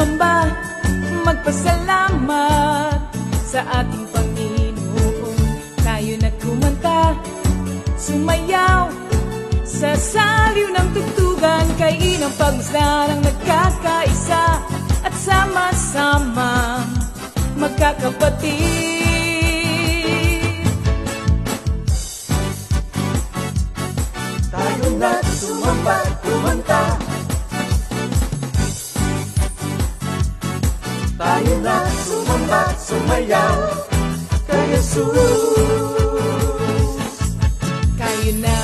sumamba, magpasalamat sa ating Panginoon. Tayo nagkumanta, sumayaw sa saliw ng tugtugan, kay inang pagmasdarang nagkakaisa at sama-sama magkakapatid. Tayo na sumamba, kumanta. Tayo na sumamba, sumayaw kay Jesus. Tayo na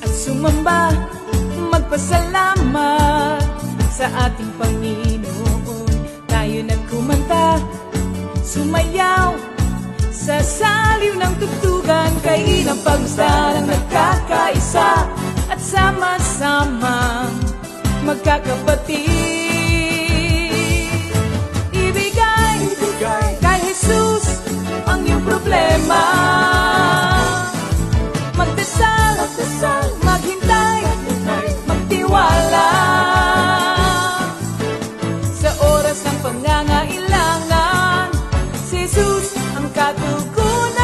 at sumamba, magpasalamat sa ating Panginoon. Tayo nagkumanta, sumayaw sa saliw ng tugtugan, kay inang pagmasdarang nagkakaisa at sama-sama magkakapatid. Ibigay kay Jesus ang iyong problema. Magdasal, maghintay, magtiwala. Sa oras ng pangangailangan, si Jesus ang katugunan.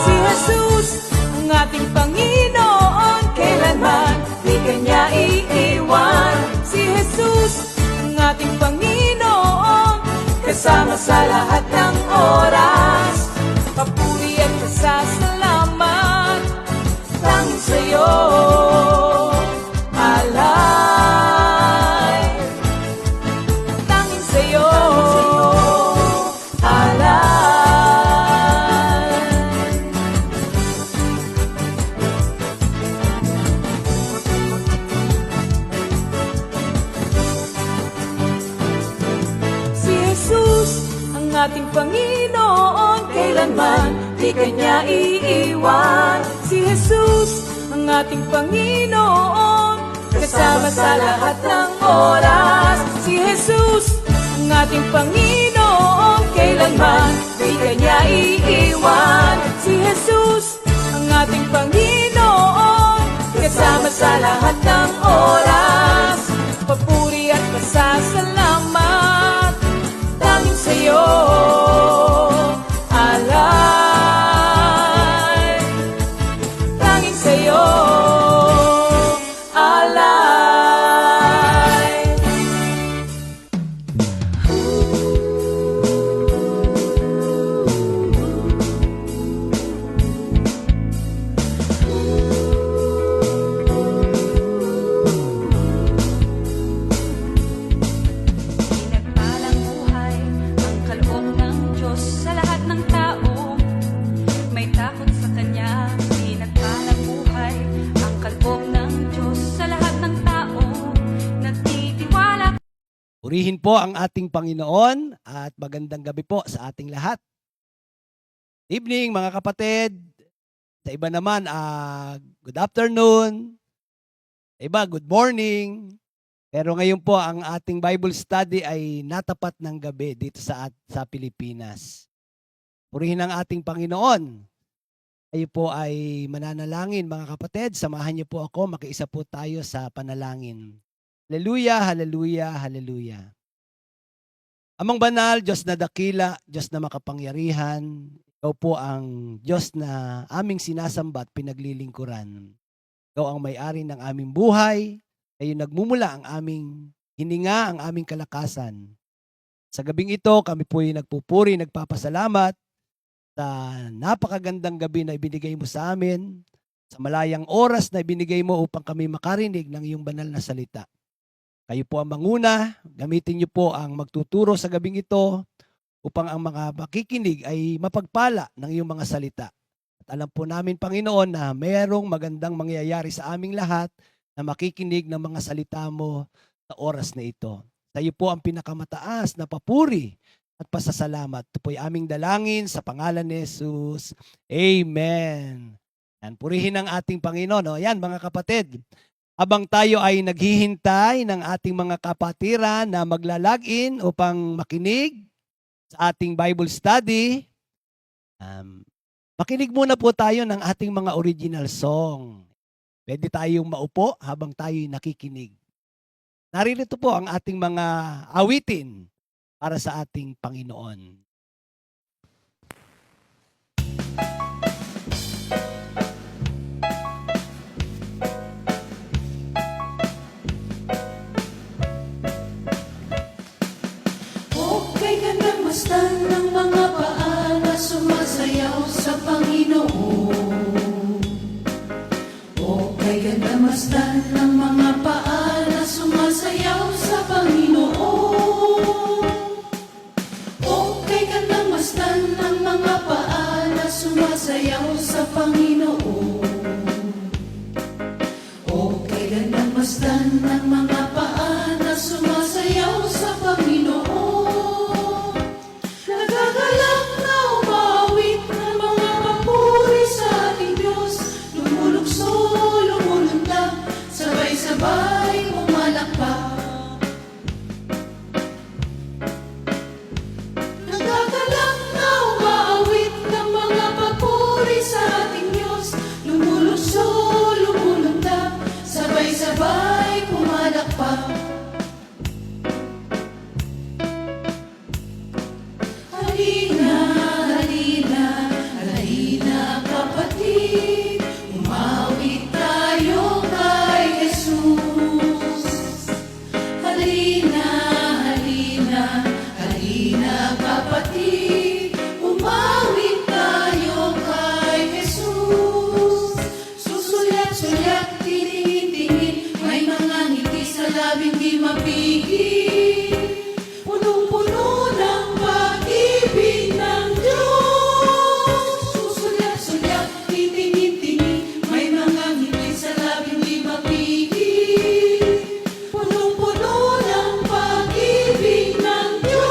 Si Jesus ang ating Panginoon, kailanman di Kanya iiwan. Si Jesus ang ating Panginoon, kasama sa lahat ng oras. Papuri at pasasalamat tanging sa'yo, alay. Tanging sa'yo, alay. Si Jesus ang ating Panginoon, kailanman di Kanya iiwan. Si Jesus ang ating Panginoon, kasama sa lahat ng oras. Si Jesus ang ating Panginoon, kailanman di Kanya iiwan. Si Jesus ang ating Panginoon, kasama sa lahat ng oras. Papuri at pasasalamat tanging sa'yo, alay. Tanging sa'yo, alay. Pinagpalang buhay ang kaloob ng Diyos sa lahat ng tao. May takot sa Kanya. Pinagpalang buhay ang kaloob ng Diyos sa lahat ng tao. Nagtitiwala. Purihin po ang ating Panginoon at magandang gabi po sa ating lahat. Evening mga kapatid. Sa iba naman, good afternoon. Sa iba, good morning. Pero ngayon po ang ating Bible study ay natapat ng gabi dito sa Pilipinas. Purihin ang ating Panginoon. Kayo po ay mananalangin mga kapatid. Samahan niyo po ako, makiisa po tayo sa panalangin. Hallelujah, hallelujah, hallelujah. Amang banal, Diyos na dakila, Diyos na makapangyarihan, Ikaw po ang Diyos na aming sinasamba at pinaglilingkuran. Ikaw ang may-ari ng aming buhay, kayo nagmumula ang aming hininga, ang aming kalakasan. Sa gabing ito, kami po ay nagpupuri, nagpapasalamat sa napakagandang gabi na ibinigay mo sa amin, sa malayang oras na ibinigay mo upang kami makarinig ng iyong banal na salita. Kayo po ang manguna, gamitin niyo po ang magtuturo sa gabing ito upang ang mga makikinig ay mapagpala ng iyong mga salita. At alam po namin, Panginoon, na mayroong magandang mangyayari sa aming lahat na makikinig ng mga salita mo sa oras na ito. Sa iyo po ang pinakamataas na papuri at pasasalamat. Ito po ay aming dalangin sa pangalan ni Jesus. Amen. Yan, purihin ang ating Panginoon. O, yan, mga kapatid. Habang tayo ay naghihintay ng ating mga kapatiran na maglalagin upang makinig sa ating Bible study, makinig muna po tayo ng ating mga original song. Pwede tayong maupo habang tayo nakikinig. naririto po ang ating mga awitin para sa ating Panginoon. Okay ka nang mastan ng mga paa na sumasayaw sa Panginoon. Okay ka nang mastan ng mga paa na sumasayaw sa Panginoon. Okay ka nang mastan ng mga paa na sumasayaw sa Panginoon. Okay ka nang mastan ng mga paa na sumasayaw sa Panginoon. Nagagalak na umawit ng mga papuri sa ating Diyos. Lumulukso, lumulundag, sabay-sabay pumalakpak. Nagagalak na umawit ng mga papuri sa ating Diyos. Lumulukso, lumulundag, sabay-sabay pumalakpak. Halina, halina, halina kapatid, umawit tayo kay Jesus. Halina, halina, halina kapatid, umawit tayo kay Jesus. Susulyat-sulyat, tingin-tingin, may mga ngiti sa labing di mapigil. Punong-puno ng pag-ibig ng Diyos. Susulyat-sulyat, titingin-tingin, may mga ngiti sa labing di mapigil. Punong-puno ng pag-ibig ng Diyos.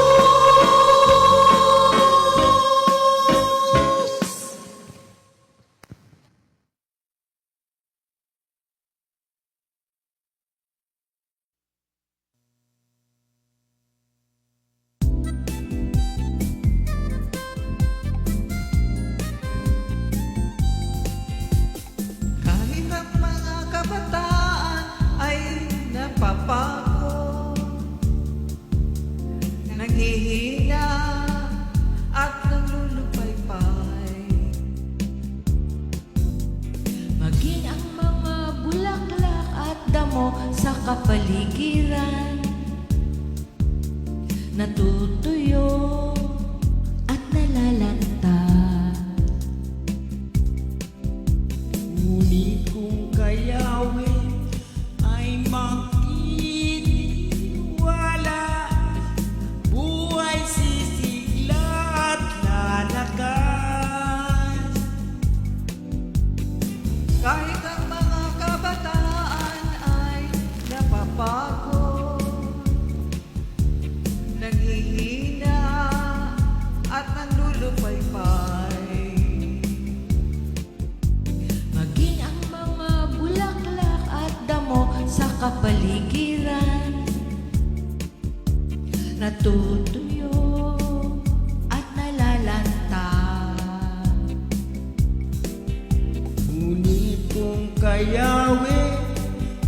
Kahit ang mga kabataan ay napapagod, nanghihina at nanlulupaypay. Maging ang mga bulaklak at damo sa kapaligiran, natutuyo at nalalanta. Ngunit kung kayawin ay magtitiwala, buhay sisigla at lalakas. Kahit ang mga kabataan ay napapagod, nanghihina at nanlulupaypay. Maging ang mga bulaklak at damo sa kapaligiran, natutuyo at nalalanta. Ngunit kung kayawin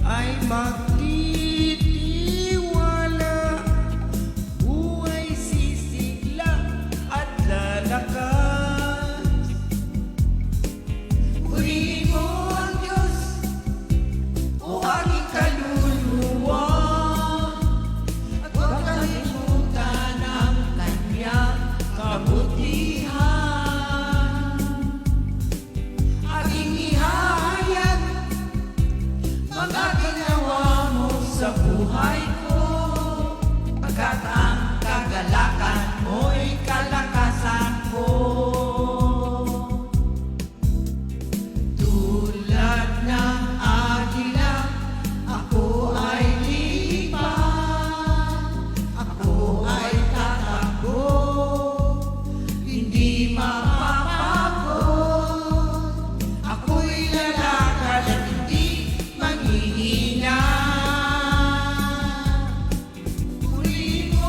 ay magtitiwala, buhay sisigla at lalakas. Purihin mo ang Diyos, o aking kaluluwa, at huwag kalimutan ang kanyang kabutihan. Aking ihahayag mga ginawa mo sa buhay ko, pagkat ang kagalakan mo'y kalakasan ko. Tulad ng agila, ako ay lilipan, ako ay tatakbo, hindi mapapagod. Ako'y lalakad at hindi manghihina. Purihin mo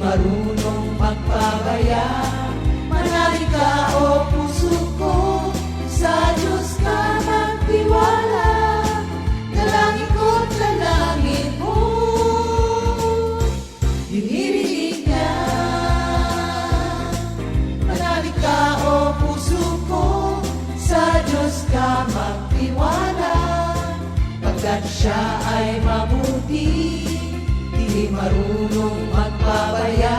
marunong magpabaya. Manalig ka o puso ko, sa Diyos ka magtiwala. Dalangin ko't dalangin mo, dinirinig niya. Manalig ka o puso ko, sa Diyos ka magtiwala. Pagkat siya ay mabuti, di marunong magpabaya.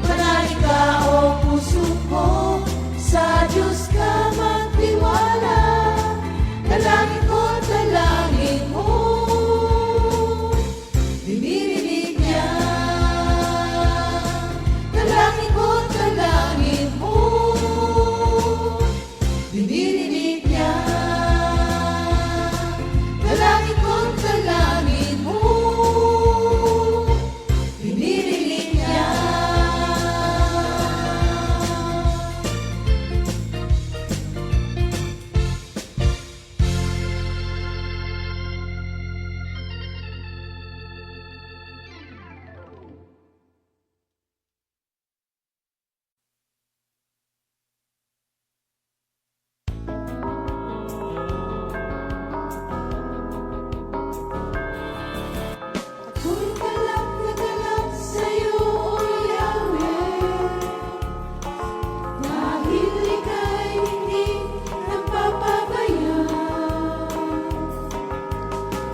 Manalig ka o puso ko, sa Diyos ka magtiwala. Dalangin ko, dalangin mo, dinirinig niya. Dalangin ko, dalangin mo, dinirinig niya. Dalangin ko, dalangin mo, dinirinig niya. Ako'y galak na galak sa'yo, O Yahweh, dahil ika'y hindi nagpapabaya.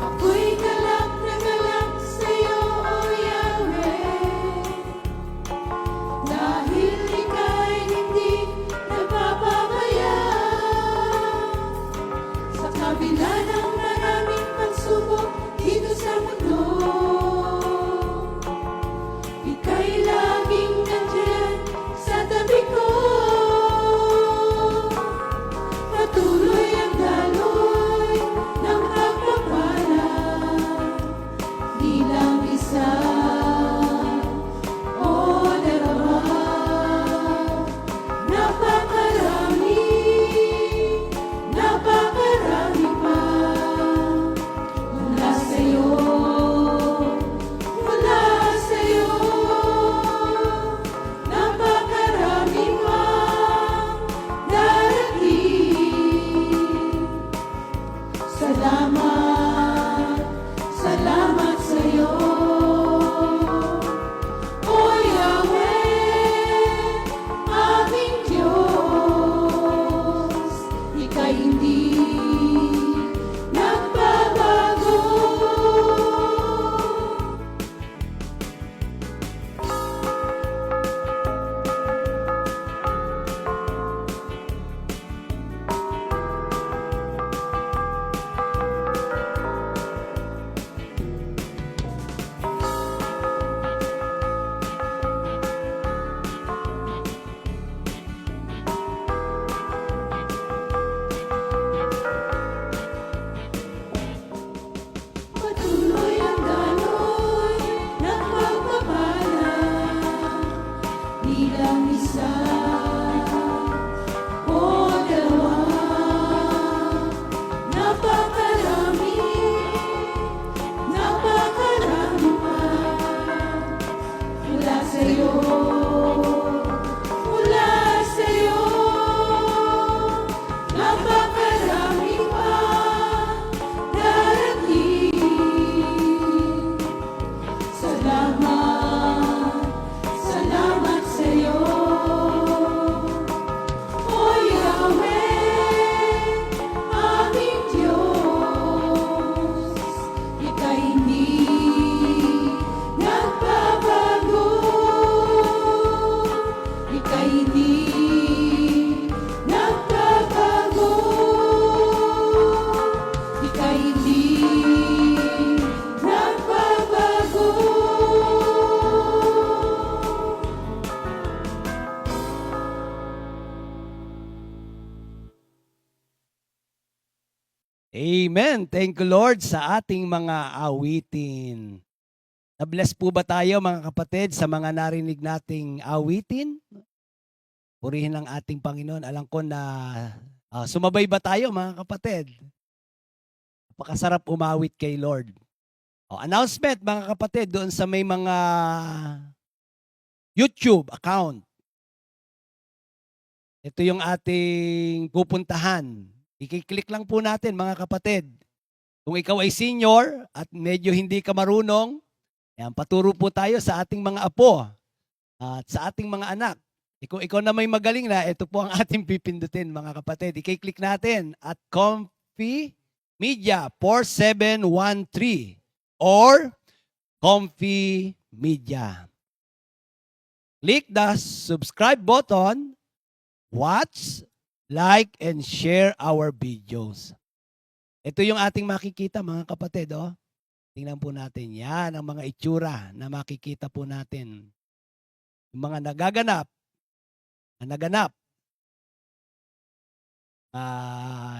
Ako'y galak na galak sa'yo, O Yahweh, dahil ika'y hindi nagpapabaya. Sa kabila ng maraming pagsubok dito sa mundo, ika'y laging nandiyan sa tabi ko. Patuloy ang daloy ng pagpapala, di lang isa o dalawa. Napakarami, napakarami pa mula sa'yo, mula sa'yo. Napakarami pa darating. Salamat, salamat sa'yo, O Yahweh, aming Diyos. Ika'y hindi nagbabago. Patuloy ang daloy ng pagpapala, di lang isa o dalawa. Napakarami, napakarami pa mula sa'yo, mula sa'yo. Napakarami pa darating. Salamat, salamat sa'yo, O Yahweh, aming Diyos. Ika'y hindi nagbabago. Ika'y hindi nagbabago. Ika'y hindi nagbabago. Amen. Thank you, Lord, sa ating mga awitin. Na-bless po ba tayo, mga kapatid, sa mga narinig nating awitin? Purihin ang ating Panginoon. Alam ko na sumabay ba tayo, mga kapatid? Napakasarap umawit kay Lord. Announcement, mga kapatid, doon sa may mga YouTube account. Ito yung ating pupuntahan. I-click lang po natin mga kapatid. Kung ikaw ay senior at medyo hindi ka marunong, yan, paturo po tayo sa ating mga apo at sa ating mga anak. Kung ikaw na may magaling na, ito po ang ating pipindutin mga kapatid. I-click natin at Comfy Media 4713 or Comfy Media. Click the subscribe button, watch, like, and share our videos. Ito yung ating makikita mga kapatid. Oh. Tingnan po natin. Yan ang mga itsura na makikita po natin. Yung mga naganap.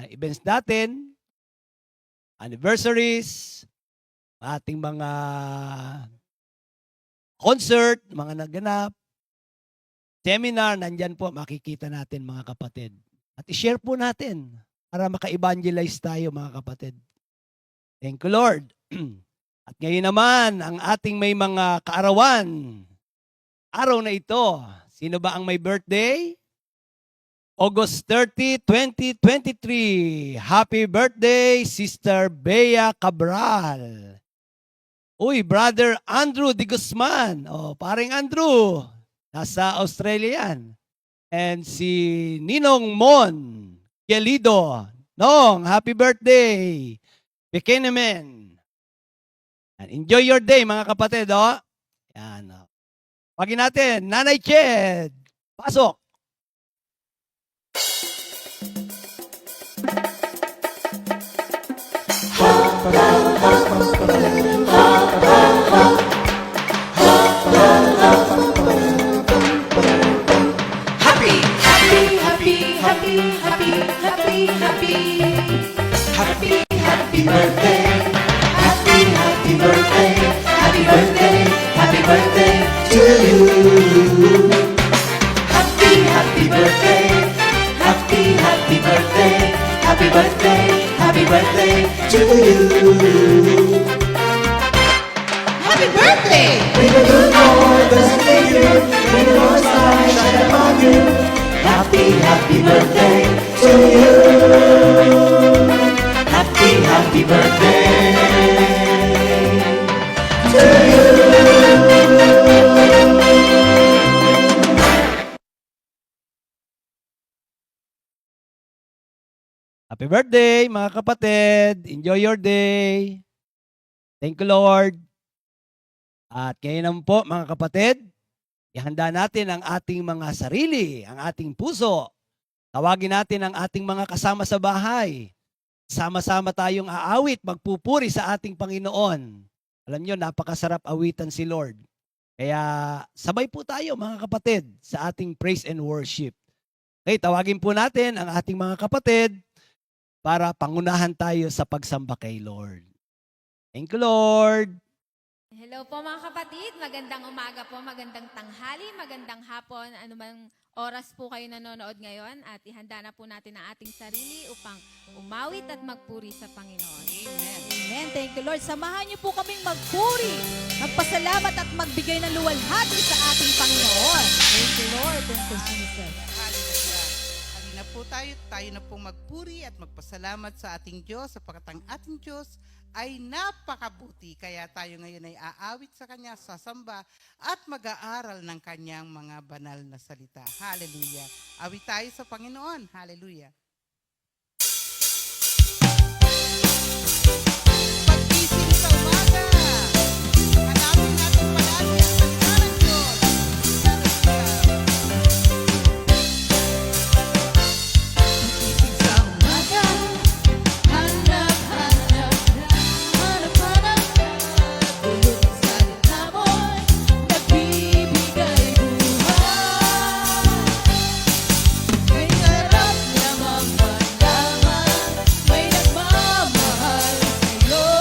Events natin, anniversaries, ating mga concert, mga naganap, seminar, nandyan po, makikita natin mga kapatid. At i-share po natin para maka-evangelize tayo mga kapatid. Thank you, Lord. At ngayon naman, ang ating may mga kaarawan. Araw na ito, sino ba ang may birthday? August 30, 2023. Happy birthday, Sister Bea Cabral. Uy, Brother Andrew de Guzman. Oh, paring Andrew. Nasa Australia yan. And si Ninong Mon Gelido. Nong, happy birthday. Pekenemen. Enjoy your day, mga kapatid. Oh. Yan. Oh. Pagin natin, Nanay Ched. Pasok. Happy, happy, happy, happy, happy, happy, happy. Happy, happy birthday. Happy, happy birthday. Happy birthday, happy birthday to you. Happy, happy birthday. Happy, happy birthday. Happy birthday, happy birthday to you. Happy birthday! May the good Lord doesn't leave you. May the Lord's light shine upon you. Happy, happy birthday to you. Happy, happy birthday to you. Happy birthday, mga kapatid. Enjoy your day. Thank you, Lord. At ngayon naman po, mga kapatid, ihanda natin ang ating mga sarili, ang ating puso. Tawagin natin ang ating mga kasama sa bahay. Sama-sama tayong aawit, magpupuri sa ating Panginoon. Alam nyo, napakasarap awitan si Lord. Kaya sabay po tayo, mga kapatid, sa ating praise and worship. Okay, tawagin po natin ang ating mga kapatid para pangunahan tayo sa pagsamba kay Lord. Thank you, Lord. Hello po mga kapatid, magandang umaga po, magandang tanghali, magandang hapon, anumang oras po kayo nanonood ngayon at ihanda na po natin ang ating sarili upang umawit at magpuri sa Panginoon. Amen. Amen. Thank you, Lord. Samahan niyo po kaming magpuri, magpasalamat at magbigay ng luwalhati sa ating Panginoon. Thank you, Lord. Thank you, Jesus. Hallelujah. Halina po tayo na pong magpuri at magpasalamat sa ating Diyos sapagkat ang ating Diyos ay napakabuti. Kaya tayo ngayon ay aawit sa Kanya, sasamba at mag-aaral ng Kanyang mga banal na salita. Hallelujah. Awit tayo sa Panginoon. Hallelujah. Pag-isip sa umaga, hanapin natin palagi ang salita ng Diyos. Isip sa umaga, hanap, hanap, hanap, hanap, tulog sa salita mo'y nagbibigay buhay. May sarap lamang malaman, may nagmamahal sa'yo.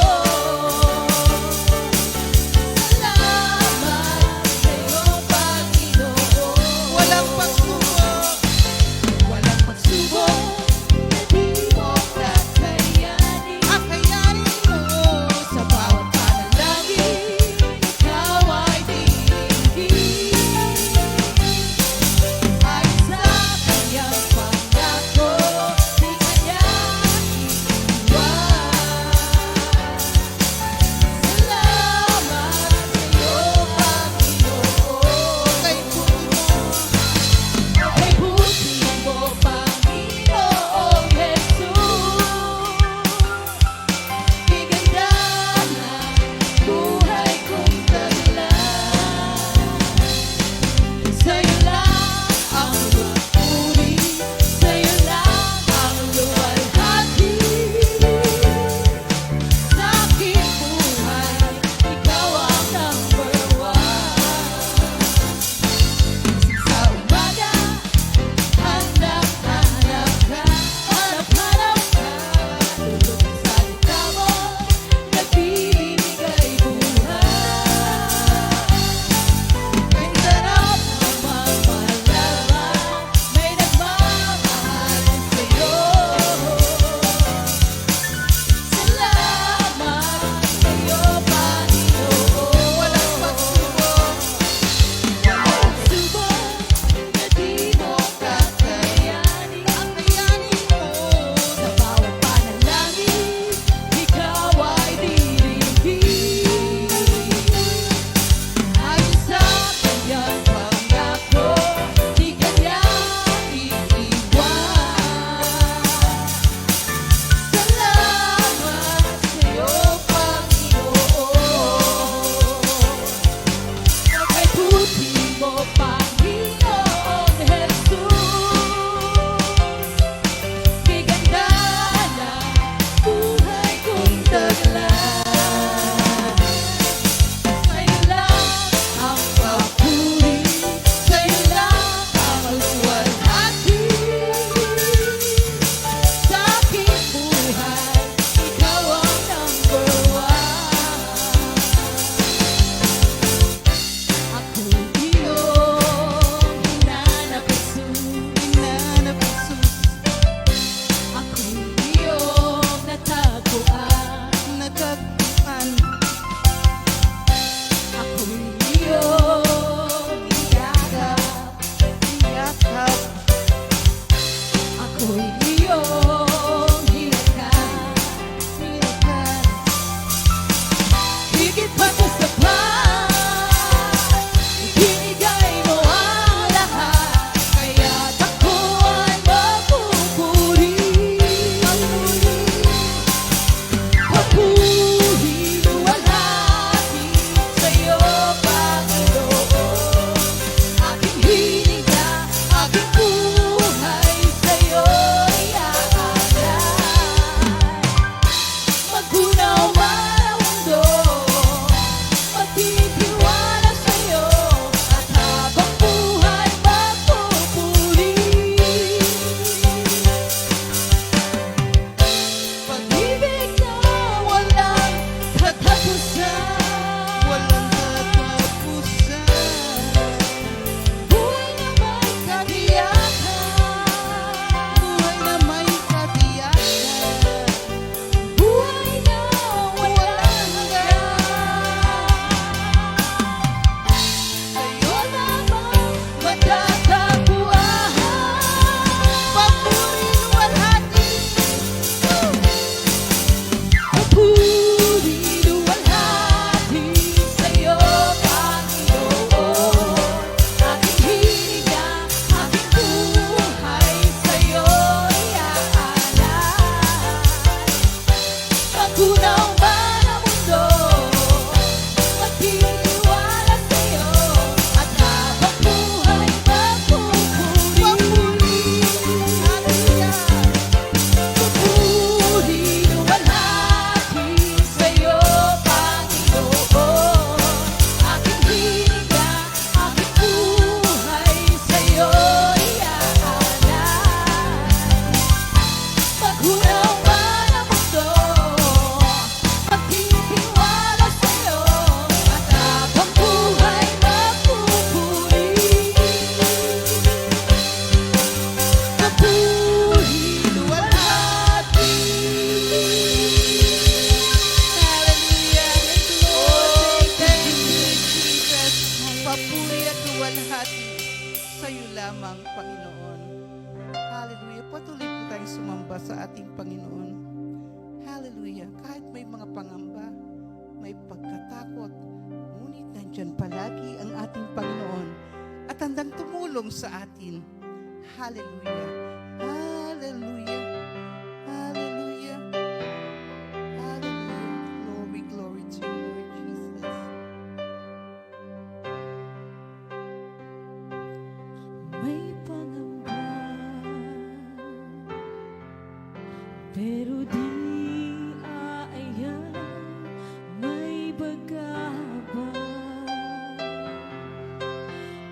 papuri at luwalhati sa iyo lamang, Panginoon. Hallelujah. Patuloy po tayong sumamba sa ating Panginoon. Hallelujah. Kahit may mga pangamba, may pagkatakot, ngunit nandyan palagi ang ating Panginoon at handang tumulong sa atin. Hallelujah. Hallelujah. Hallelujah. Hallelujah. Glory, glory to you, Lord Jesus. May pangamba, pero di aayaw, may bagaba,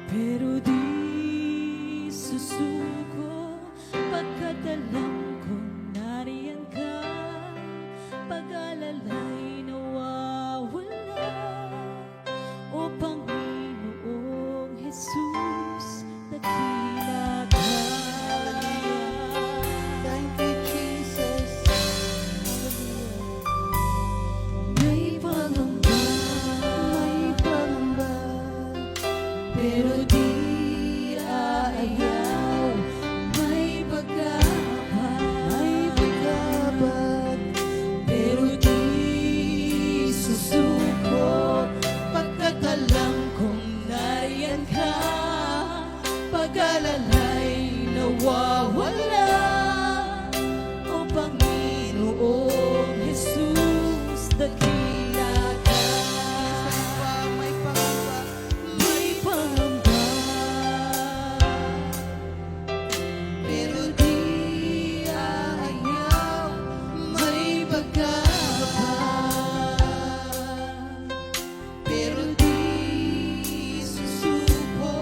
pero di susuko, pagkat alam kong nariyan ka, pag-alalay nawawala, o Panginoong Jesus, dakila ka. Thank you, Jesus. May pangamba, pero di aayaw, may pagkabat, pero di susuko, pagkat alam kong nariyan ka, pag-alalay nawawala, o Panginoong Jesus, dakila ka. May pangamba. May pangamba, pero di aayaw, may pagkabat, pero di susuko,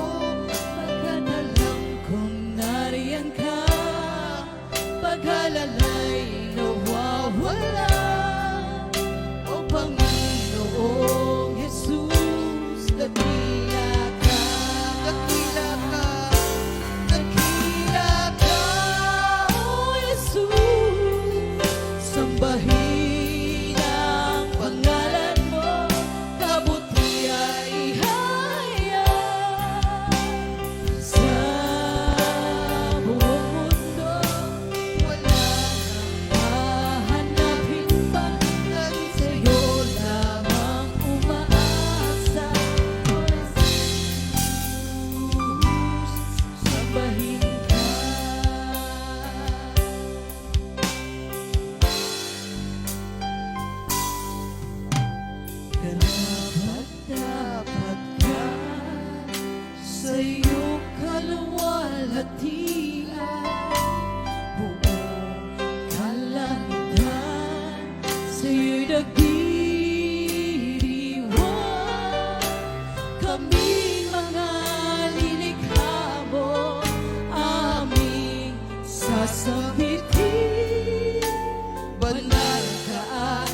pagkat alam kong nariyan ka, pag-alalay nawawala, o Panginoong Jesus, dakila ka. Dakila ka. Dakila ka, O Jesus, sambahin ang pangalan mo, kabuti ay hayag sa buong mundo, wala kang hahanapin pa, sa'yo lamang umaasa, O Jesus, sambahin ka. Karapat-dapat ka sa iyong kaluwalhatian, buong kalangitan sa iyo'y nagdiriwang. Kaming mga lilikha mo, aming sasabitin, banal ka at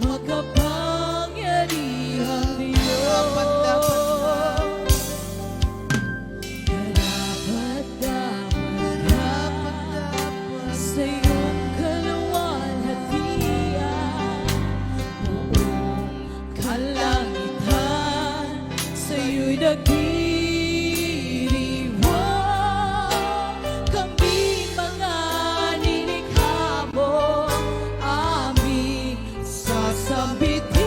makapangyarihang Diyos. Karapat-dapat sa iyong kaluwalhatian, buong kalangitan sa iyo'y nagdiriwang. Kaming mga nilikha mo, aming sasambitin,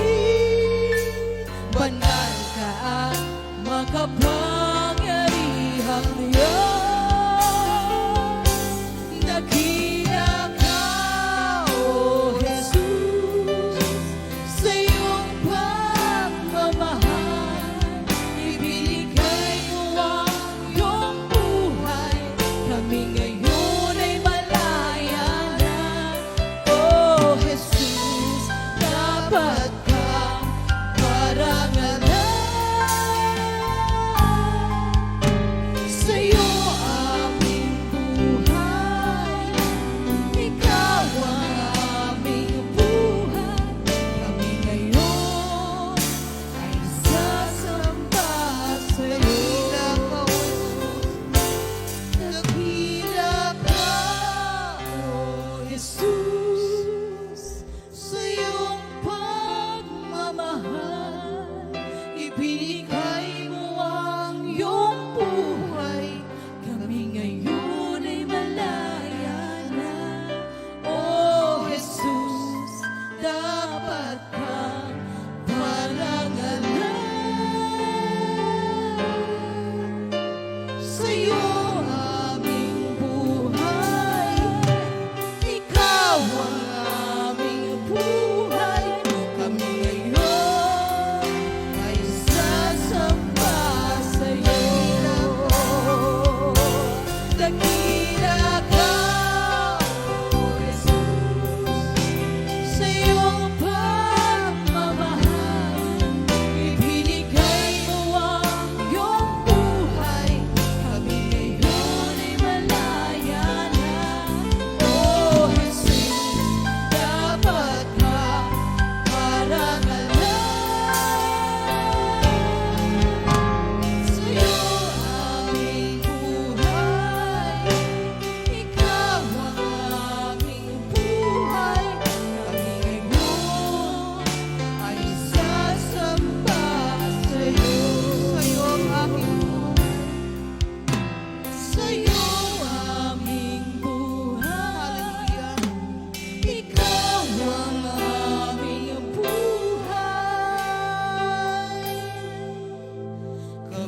banal ka at makapangyarihang Diyos. Dakila ka, O Jesus, sa iyong pagmamahal, ibinigay mo ang iyong buhay, kami ngayon ay malaya na. O Jesus, dapat kang parangalan.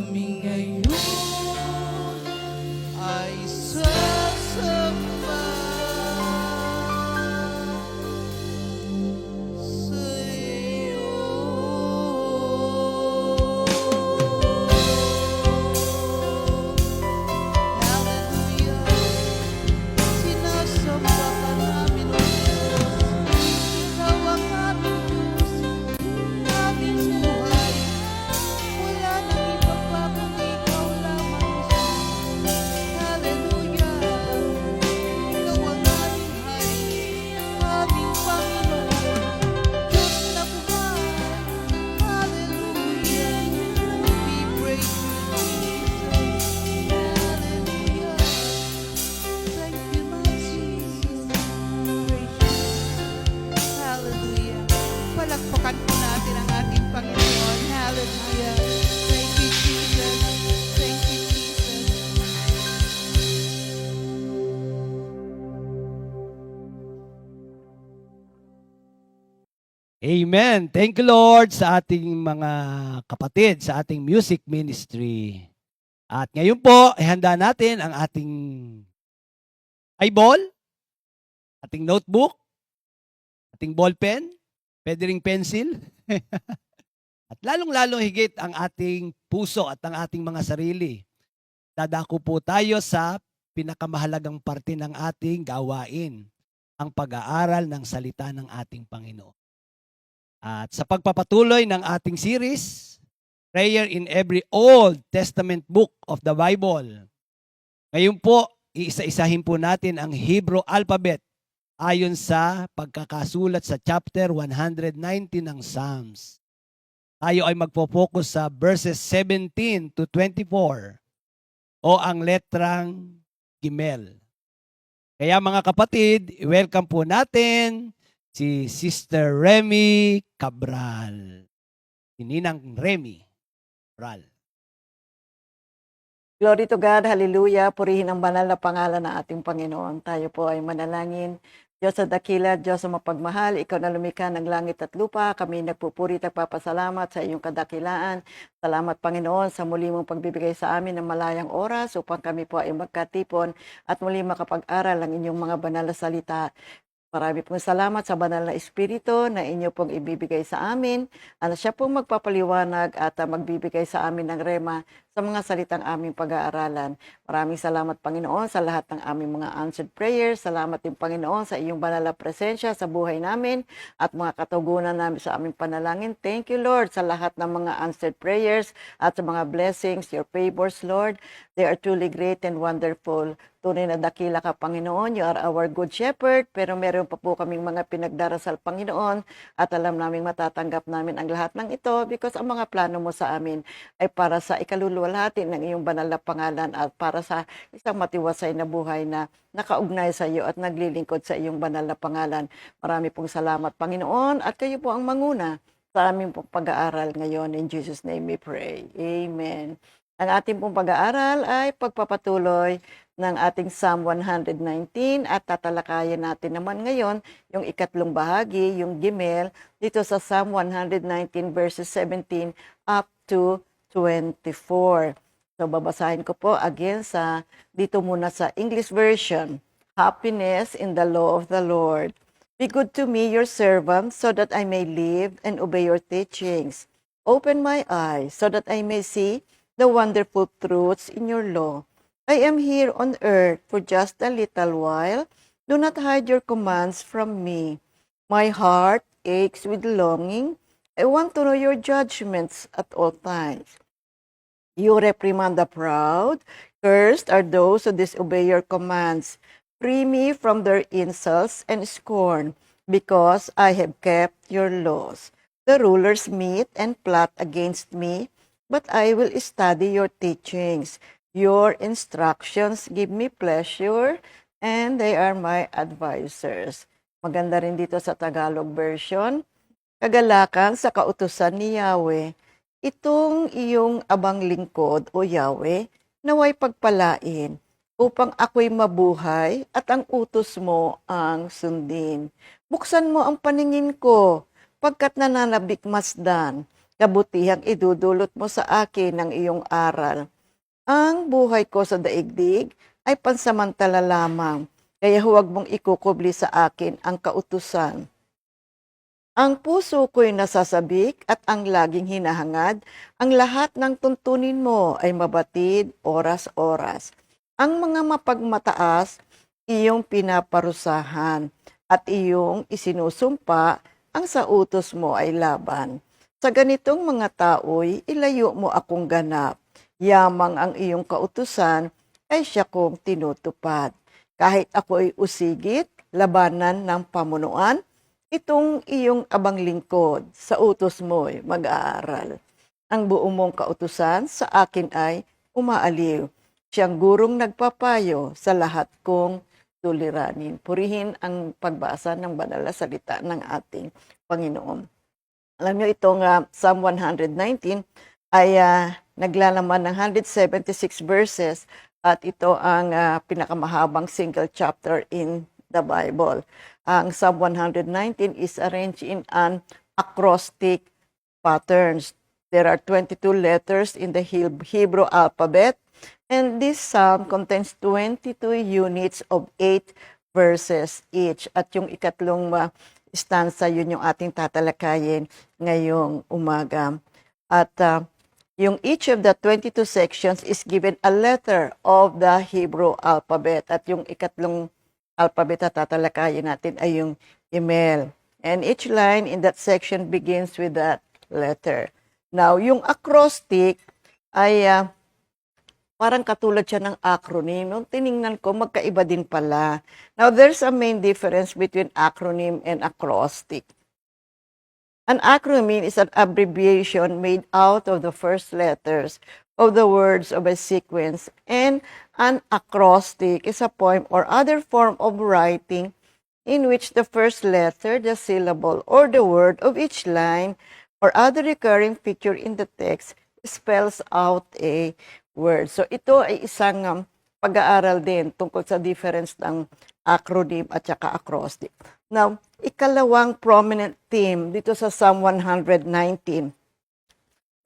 kami ngayon ay sasamba sa iyo. Hallelujah. Sinasamba ka namin, O Diyos. Ikaw ang aming Diyos, aming buhay. Wala nang iba pa kundi ikaw lamang, Diyos. Hallelujah. Ikaw ang aming hari, aming Panginoon, Diyos na buhay. Hallelujah. We praise you, Jesus. Hallelujah. Thank you, Lord Jesus. Praise you. Hallelujah. Palakpakan po natin ang ating Panginoon. Hallelujah. Thank you, Jesus. Thank you, Jesus. Amen. Thank you, Lord, sa ating mga kapatid, sa ating music ministry. At ngayon po, ihanda natin ang ating eyeball, ating notebook, ating ballpen, pwede ring pencil, at lalong-lalong higit ang ating puso at ang ating mga sarili. Dadako po tayo sa pinakamahalagang parte ng ating gawain, ang pag-aaral ng salita ng ating Panginoon. At sa pagpapatuloy ng ating series, Prayer in Every Old Testament Book of the Bible. Ngayon po, iisa-isahin po natin ang Hebrew alphabet ayon sa pagkakasulat sa chapter 190 ng Psalms. Tayo ay magpo-focus sa verses 17 to 24 o ang letrang Gimel. Kaya mga kapatid, welcome po natin si Sister Remy Cabral. Si Ninang Remy Cabral. Glory to God, hallelujah, purihin ang banal na pangalan ng ating Panginoon. Tayo po ay manalangin. Diyos sa dakila, Diyos sa mapagmahal, ikaw na lumikha ng langit at lupa, kami nagpupuri at papasalamat sa iyong kadakilaan. Salamat Panginoon sa muli mong pagbibigay sa amin ng malayang oras upang kami po ay magkatipon at muli makapag-aral ng inyong mga banal na salita. Marami pong salamat sa banal na Espiritu na inyo pong ibibigay sa amin. Siya pong magpapaliwanag at magbibigay sa amin ng rema sa mga salitang aming pag-aaralan. Maraming salamat Panginoon sa lahat ng aming mga answered prayers. Salamat din Panginoon sa iyong banal na presensya sa buhay namin at mga katugunan namin sa aming panalangin. Thank you Lord sa lahat ng mga answered prayers at sa mga blessings, your favors Lord. They are truly great and wonderful. Tunay na dakila ka, Panginoon. You are our good shepherd. Pero meron pa po kaming mga pinagdarasal, Panginoon. At alam namin matatanggap namin ang lahat ng ito because ang mga plano mo sa amin ay para sa ikaluluwalhati ng iyong banal na pangalan at para sa isang matiwasay na buhay na nakaugnay sa iyo at naglilingkod sa iyong banal na pangalan. Marami pong salamat, Panginoon. At kayo po ang manguna sa aming pong pag-aaral ngayon. In Jesus' name we pray. Amen. Ang ating pong pag-aaral ay pagpapatuloy ng ating Psalm 119 at tatalakayin natin naman ngayon yung ikatlong bahagi, yung Gimel, dito sa Psalm 119 verses 17 up to 24. So babasahin ko po again dito muna sa English version. Happiness in the law of the Lord. Be good to me, your servant, so that I may live and obey your teachings. Open my eyes so that I may see the wonderful truths in your law. I am here on earth for just a little while. Do not hide your commands from me. My heart aches with longing. I want to know your judgments at all times. You reprimand the proud. Cursed are those who disobey your commands. Free me from their insults and scorn, because I have kept your laws. The rulers meet and plot against me, but I will study your teachings. Your instructions give me pleasure, and they are my advisors. Maganda rin dito sa Tagalog version. Kagalakan sa kautusan ni Yahweh. Itong iyong abang lingkod o Yahweh, naway pagpalain, upang ako'y mabuhay at ang utos mo ang sundin. Buksan mo ang paningin ko, pagkat nananabik masdan. kabutihang idudulot mo sa akin ng iyong aral. Ang buhay ko sa daigdig ay pansamantala lamang, kaya huwag mong ikukubli sa akin ang kautusan. Ang puso ko'y nasasabik at ang laging hinahangad, ang lahat ng tuntunin mo ay mabatid oras-oras. Ang mga mapagmataas, iyong pinaparusahan at iyong isinusumpa, ang sa utos mo ay laban. Sa ganitong mga tao'y ilayo mo akong ganap. Yamang ang iyong kautusan ay siya kong tinutupad. Kahit ako'y usigit, labanan ng pamunuan, itong iyong abang lingkod sa utos mo'y mag-aaral. Ang buong mong kautusan sa akin ay umaaliw. Siyang gurong nagpapayo sa lahat kong suliranin. Purihin ang pagbasa ng banal na salita ng ating Panginoon. Alam niyo, itong Psalm 119 ay naglalaman ng 176 verses at ito ang pinakamahabang single chapter in the Bible. Ang Psalm 119 is arranged in an acrostic patterns. There are 22 letters in the Hebrew alphabet, and this psalm contains 22 units of 8 verses each. At yung ikatlong stanza, yun yung ating tatalakayin ngayong umaga. At yung each of the 22 sections is given a letter of the Hebrew alphabet. At yung ikatlong alphabet na tatalakayin natin ay yung email. And each line in that section begins with that letter. Now, yung acrostic ay parang katulad siya ng acronym. Nung tiningnan ko, magkaiba din pala. Now, there's a main difference between acronym and acrostic. An acronym is an abbreviation made out of the first letters of the words of a sequence, and an acrostic is a poem or other form of writing in which the first letter, the syllable, or the word of each line or other recurring feature in the text spells out a word. So ito ay isang pag-aaral din tungkol sa difference ng acronym at saka acrostic. Now, ikalawang prominent theme dito sa Psalm 119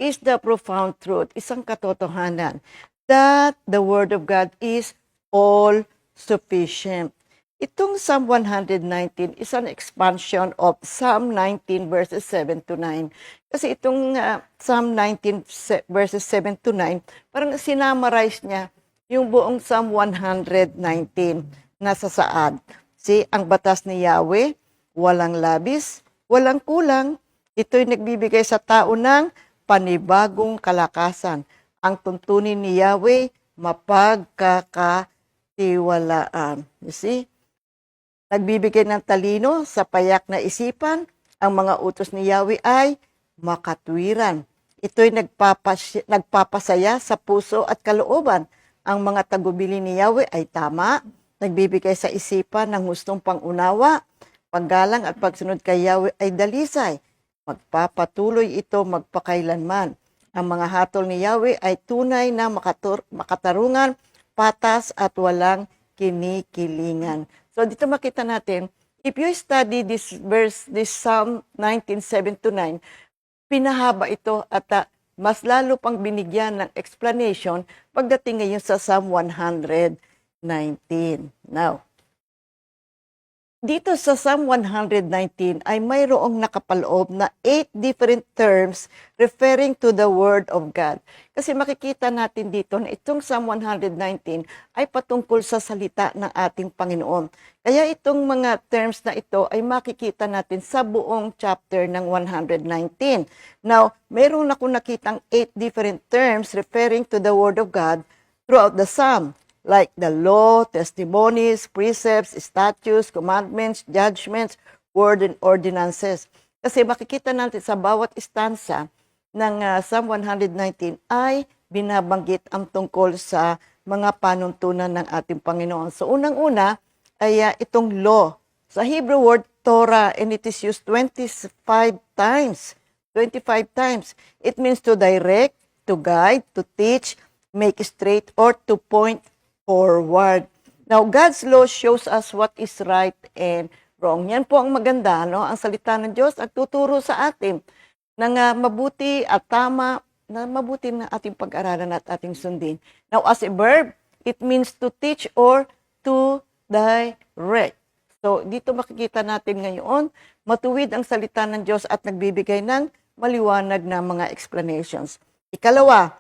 is the profound truth, isang katotohanan, that the Word of God is all-sufficient. Itong Psalm 119 is an expansion of Psalm 19 verses 7 to 9. Kasi itong Psalm 19 verses 7 to 9, parang sinamarize niya yung buong Psalm 119 nasa saad. See, ang batas ni Yahweh, walang labis, walang kulang. Ito'y nagbibigay sa tao ng panibagong kalakasan. Ang tuntunin ni Yahweh, mapagkakatiwalaan. You see? Nagbibigay ng talino sa payak na isipan, ang mga utos ni Yahweh ay makatwiran. Ito'y nagpapasaya sa puso at kalooban. Ang mga tagubili ni Yahweh ay tama, nagbibigay sa isipan ng hustong pangunawa, paggalang at pagsunod kay Yahweh ay dalisay. Magpapatuloy ito magpakailanman. Ang mga hatol ni Yahweh ay tunay na makatarungan, patas at walang kinikilingan. So dito makita natin, if you study this verse, this Psalm 19:7-9, pinahaba ito at mas lalo pang binigyan ng explanation pagdating ngayon sa Psalm 119. Now, dito sa Psalm 119 ay mayroong nakapaloob na 8 different terms referring to the Word of God. Kasi makikita natin dito na itong Psalm 119 ay patungkol sa salita ng ating Panginoon. Kaya itong mga terms na ito ay makikita natin sa buong chapter ng 119. Now, meron ako nakitang 8 different terms referring to the Word of God throughout the Psalm, like the law, testimonies, precepts, statutes, commandments, judgments, word, and ordinances. Kasi makikita natin sa bawat stanza ng Psalm 119 ay binabanggit ang tungkol sa mga panuntunan ng ating Panginoon. So unang-una ay itong law. Sa Hebrew word, Torah, and it is used 25 times. 25 times. It means to direct, to guide, to teach, make straight, or to point forward. Now, God's law shows us what is right and wrong. Yan po ang maganda, no? Ang salita ng Diyos at tuturo sa atin ng mabuti at tama, na mabuti na ating pag-aralan at ating sundin. Now, as a verb, it means to teach or to direct. So, dito makikita natin ngayon, matuwid ang salita ng Diyos at nagbibigay ng maliwanag na mga explanations. Ikalawa,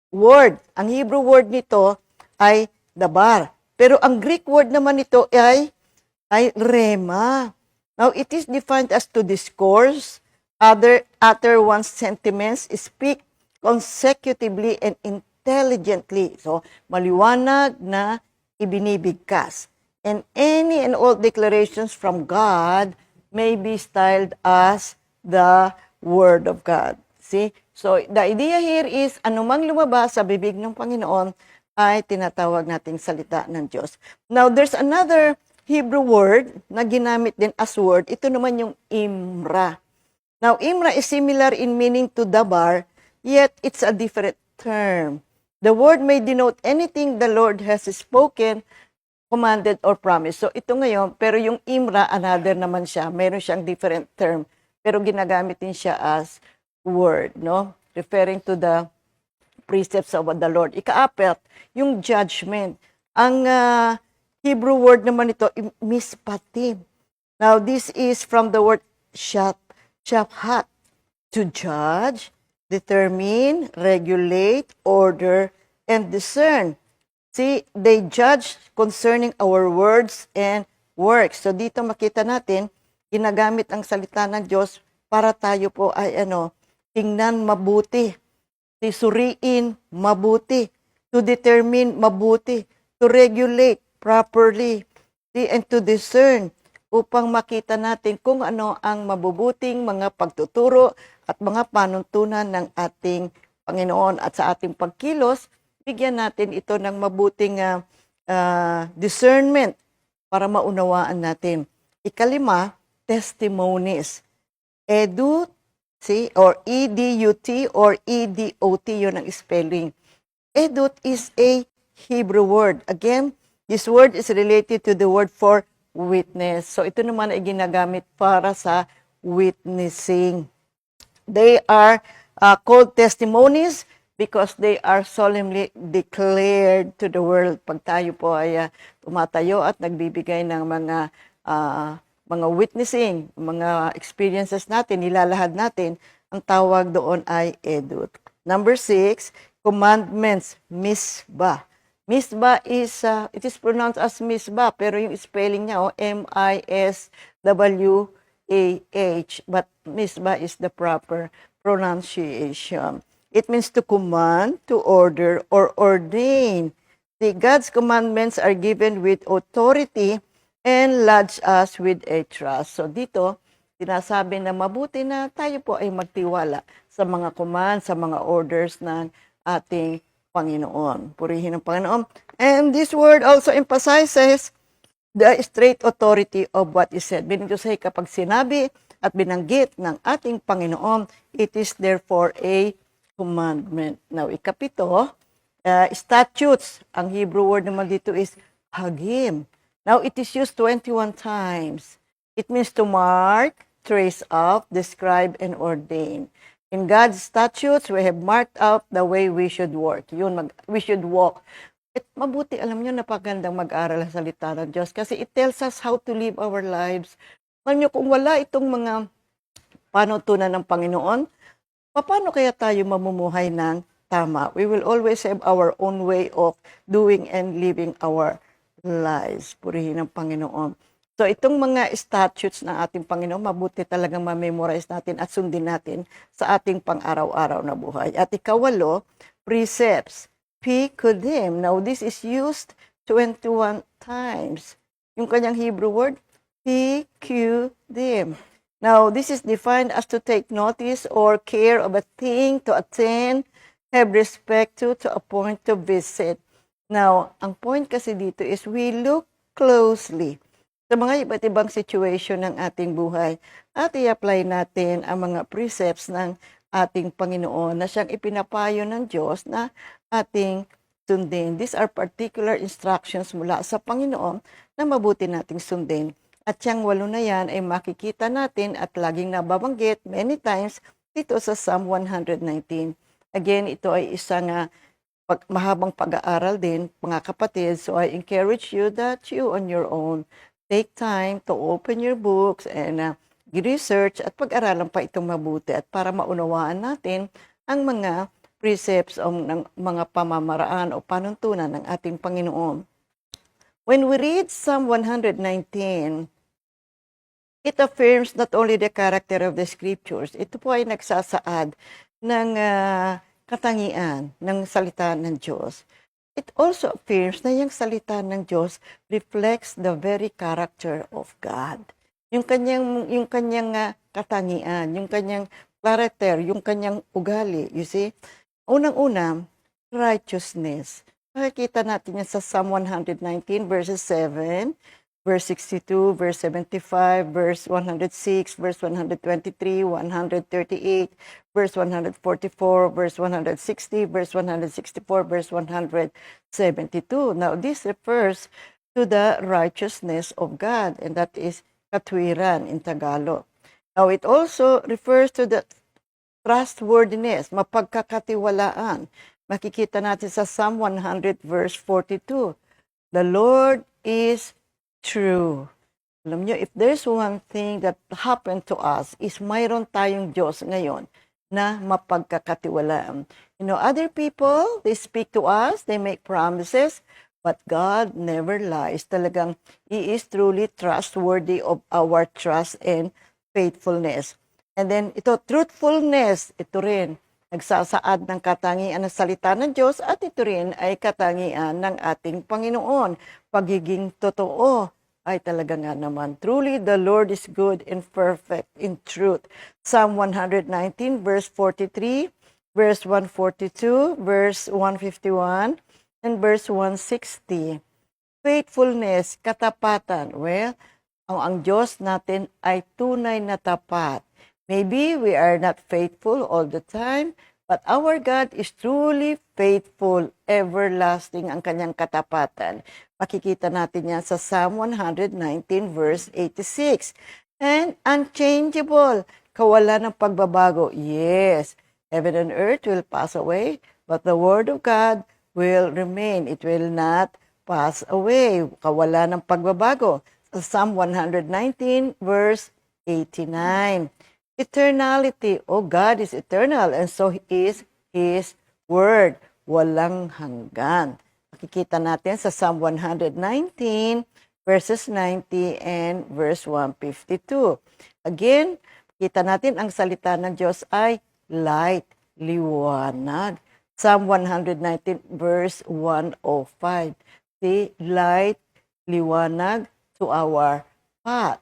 word. Ang Hebrew word nito ay dabar. Pero ang Greek word naman nito ay rema. Now, it is defined as to discourse, utter one's sentiments, speak consecutively and intelligently. So, maliwanag na ibinibigkas. And any and all declarations from God may be styled as the Word of God. See? So, the idea here is, anumang lumabas sa bibig ng Panginoon ay tinatawag nating salita ng Diyos. Now, there's another Hebrew word na ginamit din as word. Ito naman yung imra. Now, imra is similar in meaning to dabar, yet it's a different term. The word may denote anything the Lord has spoken, commanded, or promised. So, ito ngayon, pero yung imra, another naman siya. Meron siyang different term, pero ginagamit din siya as word, no? Referring to the precepts of the Lord. Ika-apat, yung judgment. Ang Hebrew word naman ito, mispatim. Now, this is from the word shaphat, to judge, determine, regulate, order, and discern. See, they judge concerning our words and works. So, dito makita natin, ginagamit ang salita ng Diyos para tayo po ay tingnan mabuti, suriin mabuti, to determine mabuti, to regulate properly, and to discern upang makita natin kung ano ang mabubuting mga pagtuturo at mga panuntunan ng ating Panginoon. At sa ating pagkilos, bigyan natin ito ng mabuting discernment para maunawaan natin. Ikalima, testimonies. Edut, see, or E-D-U-T or E-D-O-T, yun ang spelling. Edut is a Hebrew word. Again, this word is related to the word for witness. So ito naman ay ginagamit para sa witnessing. They are called testimonies because they are solemnly declared to the world. Pag tayo po ay tumatayo at nagbibigay ng mga witnessing, mga experiences natin, nilalahad natin, ang tawag doon ay edut. Number 6, commandments, misbah. Misbah is, it is pronounced as misbah, pero yung spelling niya, M-I-S-W-A-H, but misbah is the proper pronunciation. It means to command, to order, or ordain. God's commandments are given with authority and lodge us with a trust. So dito, sinasabi na mabuti na tayo po ay magtiwala sa mga commands, sa mga orders ng ating Panginoon. Purihin ang Panginoon. And this word also emphasizes the straight authority of what is said. Meaning to say, kapag sinabi at binanggit ng ating Panginoon, it is therefore a commandment. Now, ikapito, statutes. Ang Hebrew word naman dito is hagim. Now, it is used 21 times. It means to mark, trace up, describe, and ordain. In God's statutes, we have marked out the way we should work. We should walk. At mabuti, alam nyo, napagandang mag-aral sa salita ng Diyos kasi it tells us how to live our lives. Alam nyo, kung wala itong mga panuntunan ng Panginoon, paano kaya tayo mamumuhay ng tama? We will always have our own way of doing and living our lives. Purihin ang Panginoon. So, itong mga statutes ng ating Panginoon, mabuti talagang ma-memorize natin at sundin natin sa ating pang-araw-araw na buhay. At ikawalo, precepts. Pikudim. Now, this is used 21 times. Yung kanyang Hebrew word, pikudim. Now, this is defined as to take notice or care of a thing, to attend, have respect to appoint, to visit. Now, ang point kasi dito is we look closely sa mga iba't ibang situation ng ating buhay at i-apply natin ang mga precepts ng ating Panginoon na siyang ipinapayo ng Diyos na ating sundin. These are particular instructions mula sa Panginoon na mabuti nating sundin. At siyang 8 na yan ay makikita natin at laging nababanggit many times dito sa Psalm 119. Again, ito ay isang mahabang pag-aaral din, mga kapatid. So I encourage you that you on your own take time to open your books and research at pag-aralan pa itong mabuti at para maunawaan natin ang mga precepts o ng mga pamamaraan o panuntunan ng ating Panginoon. When we read Psalm 119, it affirms not only the character of the scriptures, ito po ay nagsasaad ng katangian ng salita ng Diyos. It also affirms na yung salita ng Diyos reflects the very character of God. Yung kanyang katangian, yung kanyang character, yung kanyang ugali, you see? Unang-una, righteousness. Makikita natin yan sa Psalm 119 verses 7, verse 62, verse 75, verse 106, verse 123, 138, verse 144, verse 160, verse 164, verse 172. Now, this refers to the righteousness of God, and that is katwiran in Tagalog. Now, it also refers to the trustworthiness, mapagkakatiwalaan. Makikita natin sa Psalm 100 verse 42. The Lord is true. Alam nyo, if there's one thing that happened to us, is mayroon tayong Diyos ngayon na mapagkakatiwalaan. You know, other people, they speak to us, they make promises, but God never lies. Talagang He is truly trustworthy of our trust and faithfulness. And then, ito, truthfulness, ito rin, nagsasaad ng katangian ng salita ng Diyos at ito rin ay katangian ng ating Panginoon. Pagiging totoo ay talaga nga naman. Truly, the Lord is good and perfect in truth. Psalm 119, verse 43, verse 142, verse 151, and verse 160. Faithfulness, katapatan. Well, ang Diyos natin ay tunay na tapat. Maybe we are not faithful all the time, but our God is truly faithful, everlasting ang kanyang katapatan. Makikita natin yan sa Psalm 119 verse 86. And unchangeable, kawalan ng pagbabago. Yes, heaven and earth will pass away, but the word of God will remain. It will not pass away. Kawalan ng pagbabago. Sa Psalm 119 verse 89. Eternality. Oh, God is eternal and so is His Word. Walang hanggan. Makikita natin sa Psalm 119 verses 90 and verse 152. Again, kita natin ang salita ng Diyos ay light, liwanag. Psalm 119 verse 105. The light, liwanag to our path.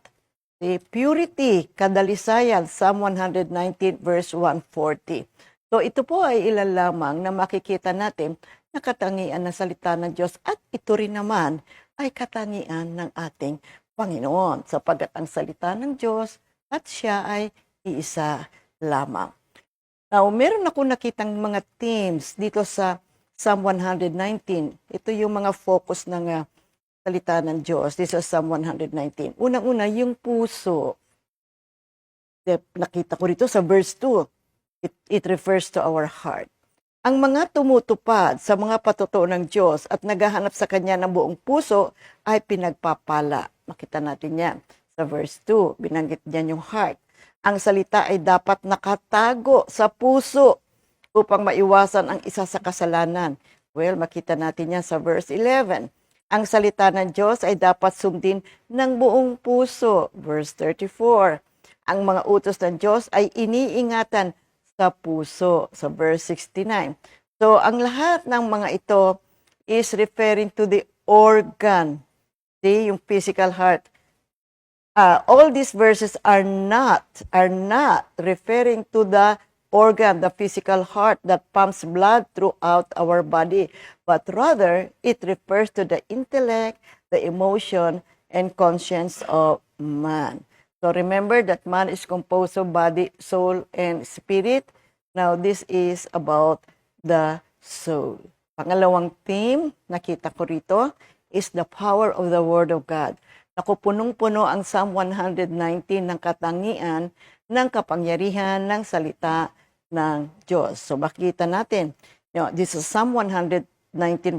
The purity, kadalisayan, Psalm 119 verse 140. So ito po ay ilan lamang na makikita natin na katangian ng salita ng Diyos at ito rin naman ay katangian ng ating Panginoon sapagkat ang salita ng Diyos at siya ay iisa lamang. Now, meron ako nakitang mga themes dito sa Psalm 119. Ito yung mga focus ng salita ng Diyos. This is Psalm 119. Unang-una, yung puso. Nakita ko rito sa verse 2. It refers to our heart. Ang mga tumutupad sa mga patutuo ng Diyos at naghahanap sa Kanya ng buong puso ay pinagpapala. Makita natin yan sa verse 2. Binanggit niyan yung heart. Ang salita ay dapat nakatago sa puso upang maiwasan ang isa sa kasalanan. Well, makita natin yan sa verse 11. Ang salita ng Diyos ay dapat sundin ng buong puso. Verse 34. Ang mga utos ng Diyos ay iniingatan sa puso. Sa verse 69. So, ang lahat ng mga ito is referring to the organ. See, yung physical heart. All these verses are not referring to the organ, the physical heart that pumps blood throughout our body, but rather it refers to the intellect, the emotion, and conscience of man. So remember that man is composed of body, soul, and spirit. Now this is about the soul. Pangalawang theme, nakita ko rito, is the power of the Word of God. Naku, punong-puno ang Psalm 119 ng katangian ng kapangyarihan ng salita ng Diyos. So makikita natin, this is Psalm 119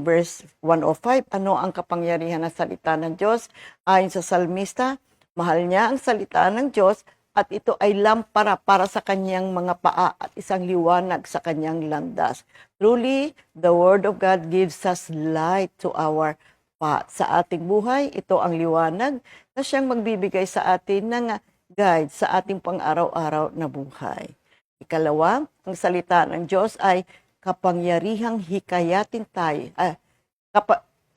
verse 105. Ano ang kapangyarihan ng salita ng Diyos? Ayon sa salmista, mahal niya ang salita ng Diyos at ito ay lampara para sa kanyang mga paa at isang liwanag sa kanyang landas. Truly, the Word of God gives us light to our path. Sa ating buhay, ito ang liwanag na siyang magbibigay sa atin ng guide sa ating pang-araw-araw na buhay. Ikalawa, ang salita ng Diyos ay kapangyarihang hikayatin tayo.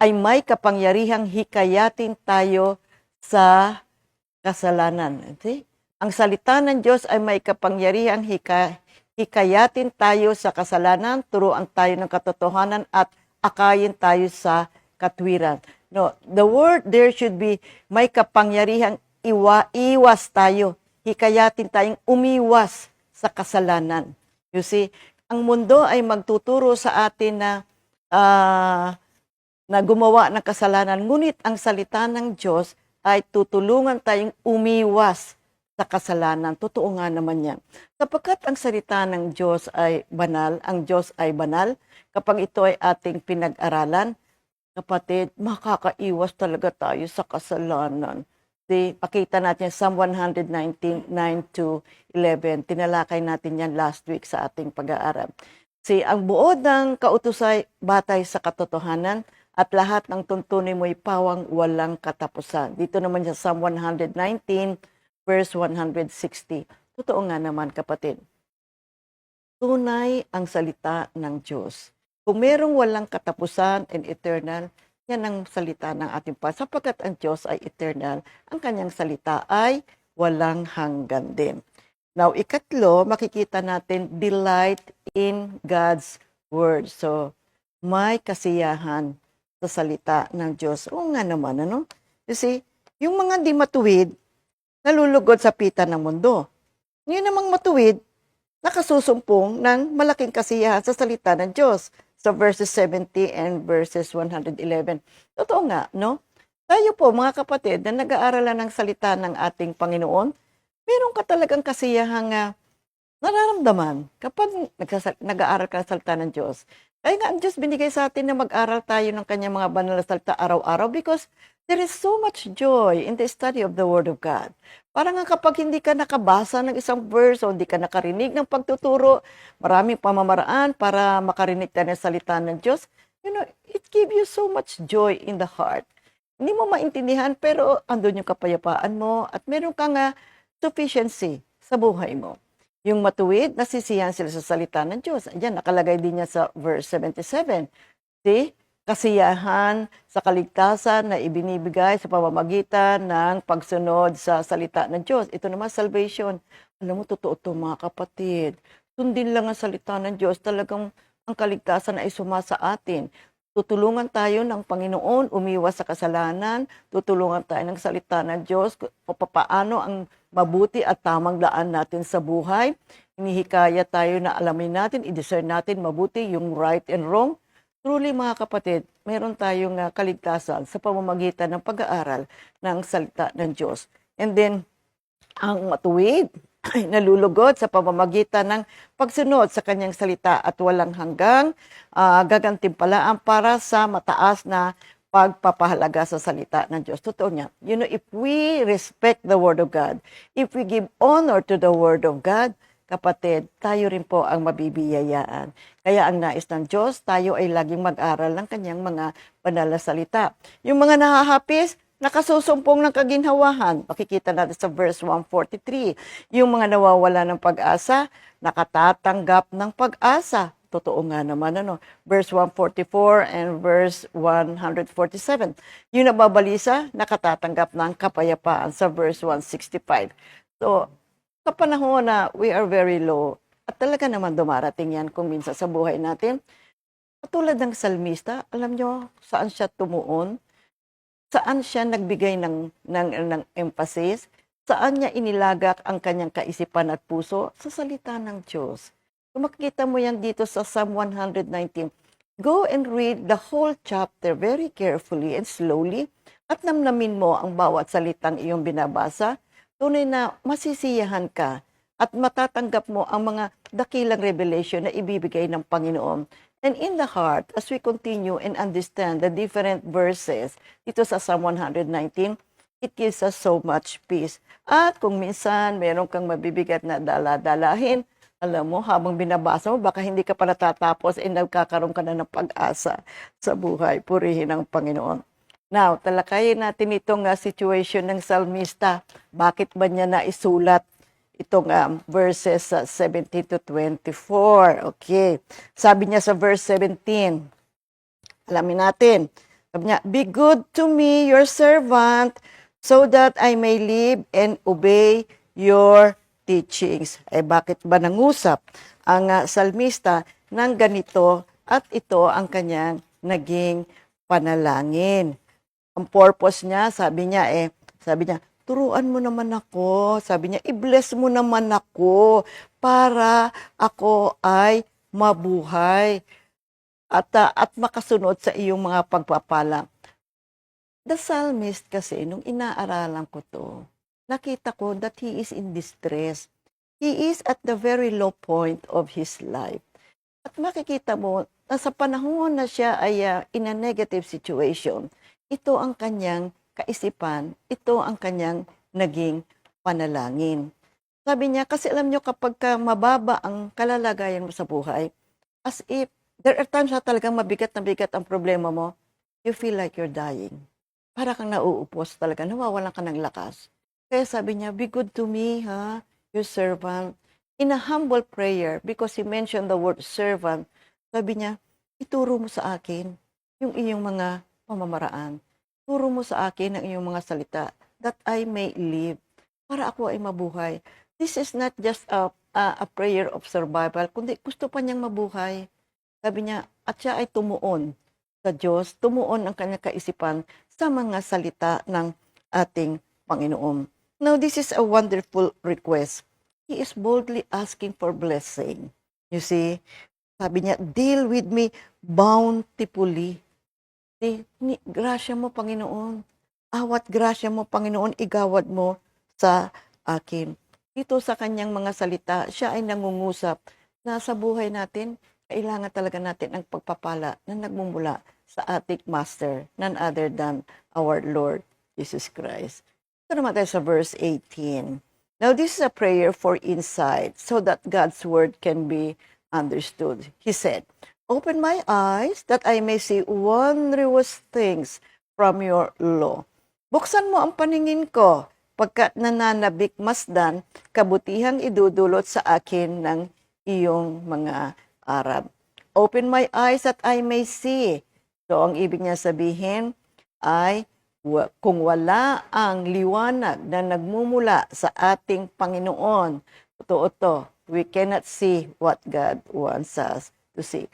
Ay may kapangyarihang hikayatin tayo sa kasalanan. Okay? Ang salita ng Diyos ay may kapangyarihang hikayatin tayo sa kasalanan, turuan tayo ng katotohanan at akayin tayo sa katwiran. No, the word there should be may kapangyarihang iwas tayo. Hikayatin tayong umiwas sa kasalanan. You see, ang mundo ay magtuturo sa atin na gumawa ng kasalanan. Ngunit ang salita ng Diyos ay tutulungan tayong umiwas sa kasalanan. Totoo nga naman yan. Sapagkat ang salita ng Diyos ay banal, ang Diyos ay banal, kapag ito ay ating pinag-aralan, kapatid, makakaiwas talaga tayo sa kasalanan. Pakita natin Psalm 119, 9-11. Tinalakay natin yan last week sa ating pag-aaral. Ang buod ng kautusay batay sa katotohanan at lahat ng tuntunin mo'y pawang walang katapusan. Dito naman sa Psalm 119, verse 160. Totoo nga naman, kapatid. Tunay ang salita ng Diyos. Kung merong walang katapusan and eternal, yan ang salita ng ating Panginoon. Sapagkat ang Diyos ay eternal, ang kanyang salita ay walang hanggan din. Now, ikatlo, makikita natin, delight in God's Word. So, may kasiyahan sa salita ng Diyos. Oo nga naman, ano? You see, yung mga di matuwid, nalulugod sa pita ng mundo. Ngayon namang matuwid, nakasusumpong ng malaking kasiyahan sa salita ng Diyos. Sa verses 70 and verses 111. Totoo nga, no? Tayo po, mga kapatid, na nag-aaralan ng salita ng ating Panginoon, meron ka talagang kasiyahang nararamdaman kapag nag-aaral ka ng salita ng Diyos. Kaya nga, ang Diyos binigay sa atin na mag-aral tayo ng kanyang mga banal na salita araw-araw because there is so much joy in the study of the Word of God. Parang nga kapag hindi ka nakabasa ng isang verse o hindi ka nakarinig ng pagtuturo, maraming pamamaraan para makarinig tayo ng salita ng Diyos, it gives you so much joy in the heart. Hindi mo maintindihan pero andun yung kapayapaan mo at meron kang sufficiency sa buhay mo. Yung matuwid, nasisiyahan sila sa salita ng Diyos. Ayan, nakalagay din niya sa verse 77. See? Kasiyahan sa kaligtasan na ibinibigay sa pamamagitan ng pagsunod sa salita ng Diyos. Ito naman, salvation. Alam mo, totoo ito mga kapatid. Sundin lang ang salita ng Diyos. Talagang ang kaligtasan ay sumasa atin. Tutulungan tayo ng Panginoon, umiwas sa kasalanan. Tutulungan tayo ng salita ng Diyos kung paano ang mabuti at tamang daan natin sa buhay. Hinihikaya tayo na alamin natin, i-discern natin mabuti yung right and wrong. Truly mga kapatid, meron tayong kaligtasan sa pamamagitan ng pag-aaral ng salita ng Diyos. And then, ang matuwid ay nalulugod sa pamamagitan ng pagsunod sa kanyang salita at walang hanggang gagantimpalaan para sa mataas na pagpapahalaga sa salita ng Diyos. Totoo niya. If we respect the Word of God, if we give honor to the Word of God, kapatid, tayo rin po ang mabibiyayaan. Kaya ang nais ng Diyos, tayo ay laging mag-aral ng kanyang mga banal na salita. Yung mga nahahapis, nakasusumpong ng kaginhawahan. Makikita natin sa verse 143. Yung mga nawawala ng pag-asa, nakatatanggap ng pag-asa. Totoo nga naman, Verse 144 and verse 147. Yung nababalisa, nakatatanggap ng kapayapaan sa verse 165. So, sa panahon na we are very low, at talaga naman dumarating yan kung minsan sa buhay natin, katulad ng salmista, alam nyo saan siya tumuon? Saan siya nagbigay ng emphasis? Saan niya inilagak ang kanyang kaisipan at puso? Sa salita ng Diyos. Kung makikita mo yan dito sa Psalm 119, go and read the whole chapter very carefully and slowly at namnamin mo ang bawat salitang iyong binabasa. Tunay na masisiyahan ka at matatanggap mo ang mga dakilang revelation na ibibigay ng Panginoon. And in the heart, as we continue and understand the different verses dito sa Psalm 119, it gives us so much peace. At kung minsan meron kang mabibigat na dala-dalahin, alam mo, habang binabasa mo, baka hindi ka pa natatapos and nagkakaroon ka na ng pag-asa sa buhay. Purihin ang Panginoon. Now, talakayin natin itong situation ng salmista. Bakit ba niya naisulat itong verses 17 to 24? Okay. Sabi niya sa verse 17, alamin natin. Sabi niya, "Be good to me, your servant, so that I may live and obey your teachings." Ay bakit ba nangusap ang salmista ng ganito at ito ang kanyang naging panalangin? Ang purpose niya, sabi niya, turuan mo naman ako. Sabi niya, i-bless mo naman ako para ako ay mabuhay at makasunod sa iyong mga pagpapala. The psalmist kasi, nung inaaralan ko to, nakita ko that he is in distress. He is at the very low point of his life. At makikita mo, na sa panahon na siya ay in a negative situation, ito ang kanyang kaisipan, ito ang kanyang naging panalangin. Sabi niya, kasi alam niyo kapag mababa ang kalalagayan mo sa buhay, as if there are times na talagang mabigat na bigat ang problema mo, you feel like you're dying. Para kang nauupos talaga, nawawalan ka ng lakas. Kaya sabi niya, be good to me, your servant. In a humble prayer, because he mentioned the word servant, sabi niya, ituro mo sa akin yung iyong mga pamamaraan. Turo mo sa akin ang iyong mga salita that I may live, para ako ay mabuhay. This is not just a prayer of survival, kundi gusto pa niyang mabuhay. Sabi niya, at siya ay tumuon sa Diyos, tumuon ang kanyang kaisipan sa mga salita ng ating Panginoon. Now, this is a wonderful request. He is boldly asking for blessing. You see, sabi niya, deal with me bountifully. Grasya mo, Panginoon. Awat grasya mo, Panginoon, igawad mo sa akin. Dito sa kanyang mga salita, siya ay nangungusap na sa buhay natin, kailangan talaga natin ang pagpapala na nagmumula sa ating Master, none other than our Lord Jesus Christ. Ito naman tayo sa verse 18. Now, this is a prayer for insight so that God's word can be understood. He said, "Open my eyes that I may see wondrous things from your law." Buksan mo ang paningin ko, pagkat nananabik masdan, kabutihang idudulot sa akin ng iyong mga aral. Open my eyes that I may see. So, ang ibig niya sabihin ay, kung wala ang liwanag na nagmumula sa ating Panginoon, totoo, we cannot see what God wants us to see.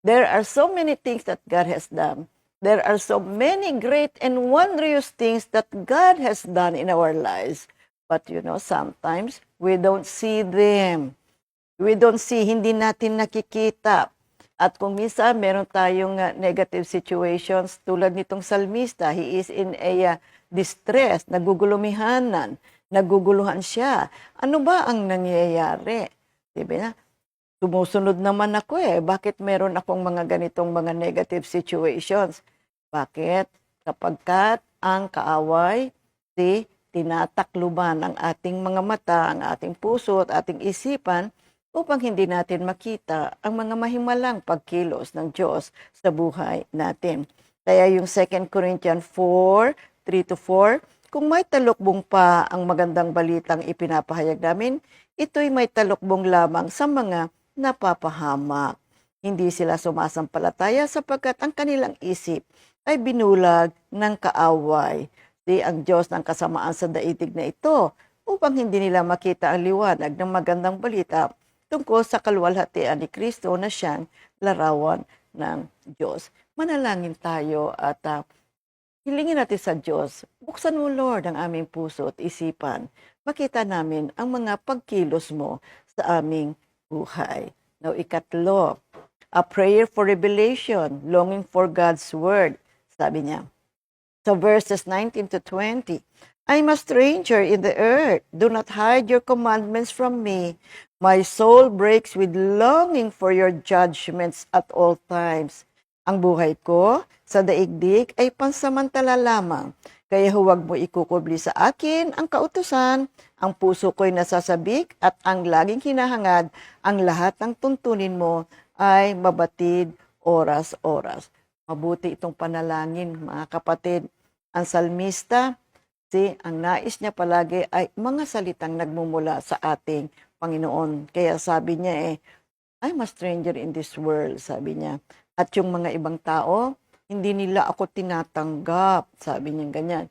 There are so many things that God has done. There are so many great and wondrous things that God has done in our lives. But sometimes we don't see them. We don't see, hindi natin nakikita. At kung minsan meron tayong negative situations, tulad nitong salmista, he is in a distress, nagugulumihanan, naguguluhan siya. Ano ba ang nangyayari? Diba na? Sumusunod naman ako Bakit meron akong mga ganitong mga negative situations? Bakit? Kapagkat ang kaaway, tinatakluban ang ating mga mata, ang ating puso at ating isipan upang hindi natin makita ang mga mahimalang pagkilos ng Diyos sa buhay natin. Kaya yung 2 Corinthians 4, 3-4, kung may talukbong pa ang magandang balitang ipinapahayag namin, ito'y may talukbong lamang sa mga napapahamak. Hindi sila sumasampalataya sapagkat ang kanilang isip ay binulag ng kaaway. Ang Diyos ng kasamaan sa daigdig na ito upang hindi nila makita ang liwanag ng magandang balita tungkol sa kaluwalhatian ni Kristo na siyang larawan ng Diyos. Manalangin tayo at hilingin natin sa Diyos, buksan mo, Lord, ang aming puso at isipan. Makita namin ang mga pagkilos mo sa aming buhay. Now, ikatlo, a prayer for revelation, longing for God's word. Sabi niya, sa verses 19 to 20, I'm a stranger in the earth. Do not hide your commandments from me. My soul breaks with longing for your judgments at all times. Ang buhay ko sa daigdig ay pansamantala lamang. Kaya huwag mo ikukubli sa akin ang kautusan. Ang puso ko'y nasasabik at ang laging hinahangad, ang lahat ng tuntunin mo ay mabatid oras-oras. Mabuti itong panalangin, mga kapatid. Ang salmista, ang nais niya palagi ay mga salitang nagmumula sa ating Panginoon. Kaya sabi niya I'm a stranger in this world, sabi niya. At yung mga ibang tao, hindi nila ako tinatanggap, sabi niya ganyan.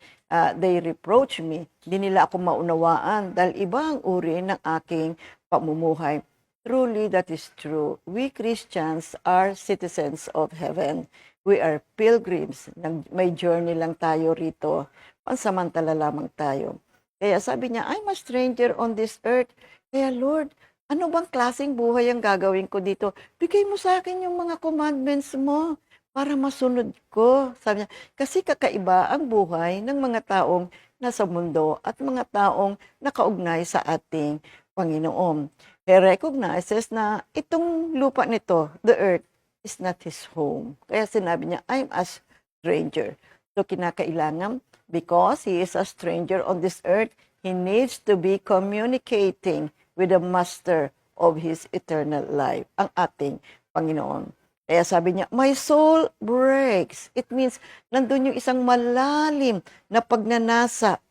They reproach me, hindi nila ako maunawaan dahil iba ang uri ng aking pamumuhay. Truly, that is true. We Christians are citizens of heaven. We are pilgrims. May journey lang tayo rito. Pansamantala lamang tayo. Kaya sabi niya, I'm a stranger on this earth. Kaya Lord, ano bang klaseng buhay ang gagawin ko dito? Bigay mo sa akin yung mga commandments mo para masunod ko. Sabi niya, kasi kakaiba ang buhay ng mga taong nasa mundo at mga taong nakaugnay sa ating Panginoon. He recognizes na itong lupa nito, the earth, is not his home. Kaya sinabi niya, I'm a stranger. So kinakailangan, because he is a stranger on this earth, he needs to be communicating with the master of his eternal life, ang ating Panginoon. Kaya sabi niya, my soul breaks. It means, nandun yung isang malalim na pagnanasa.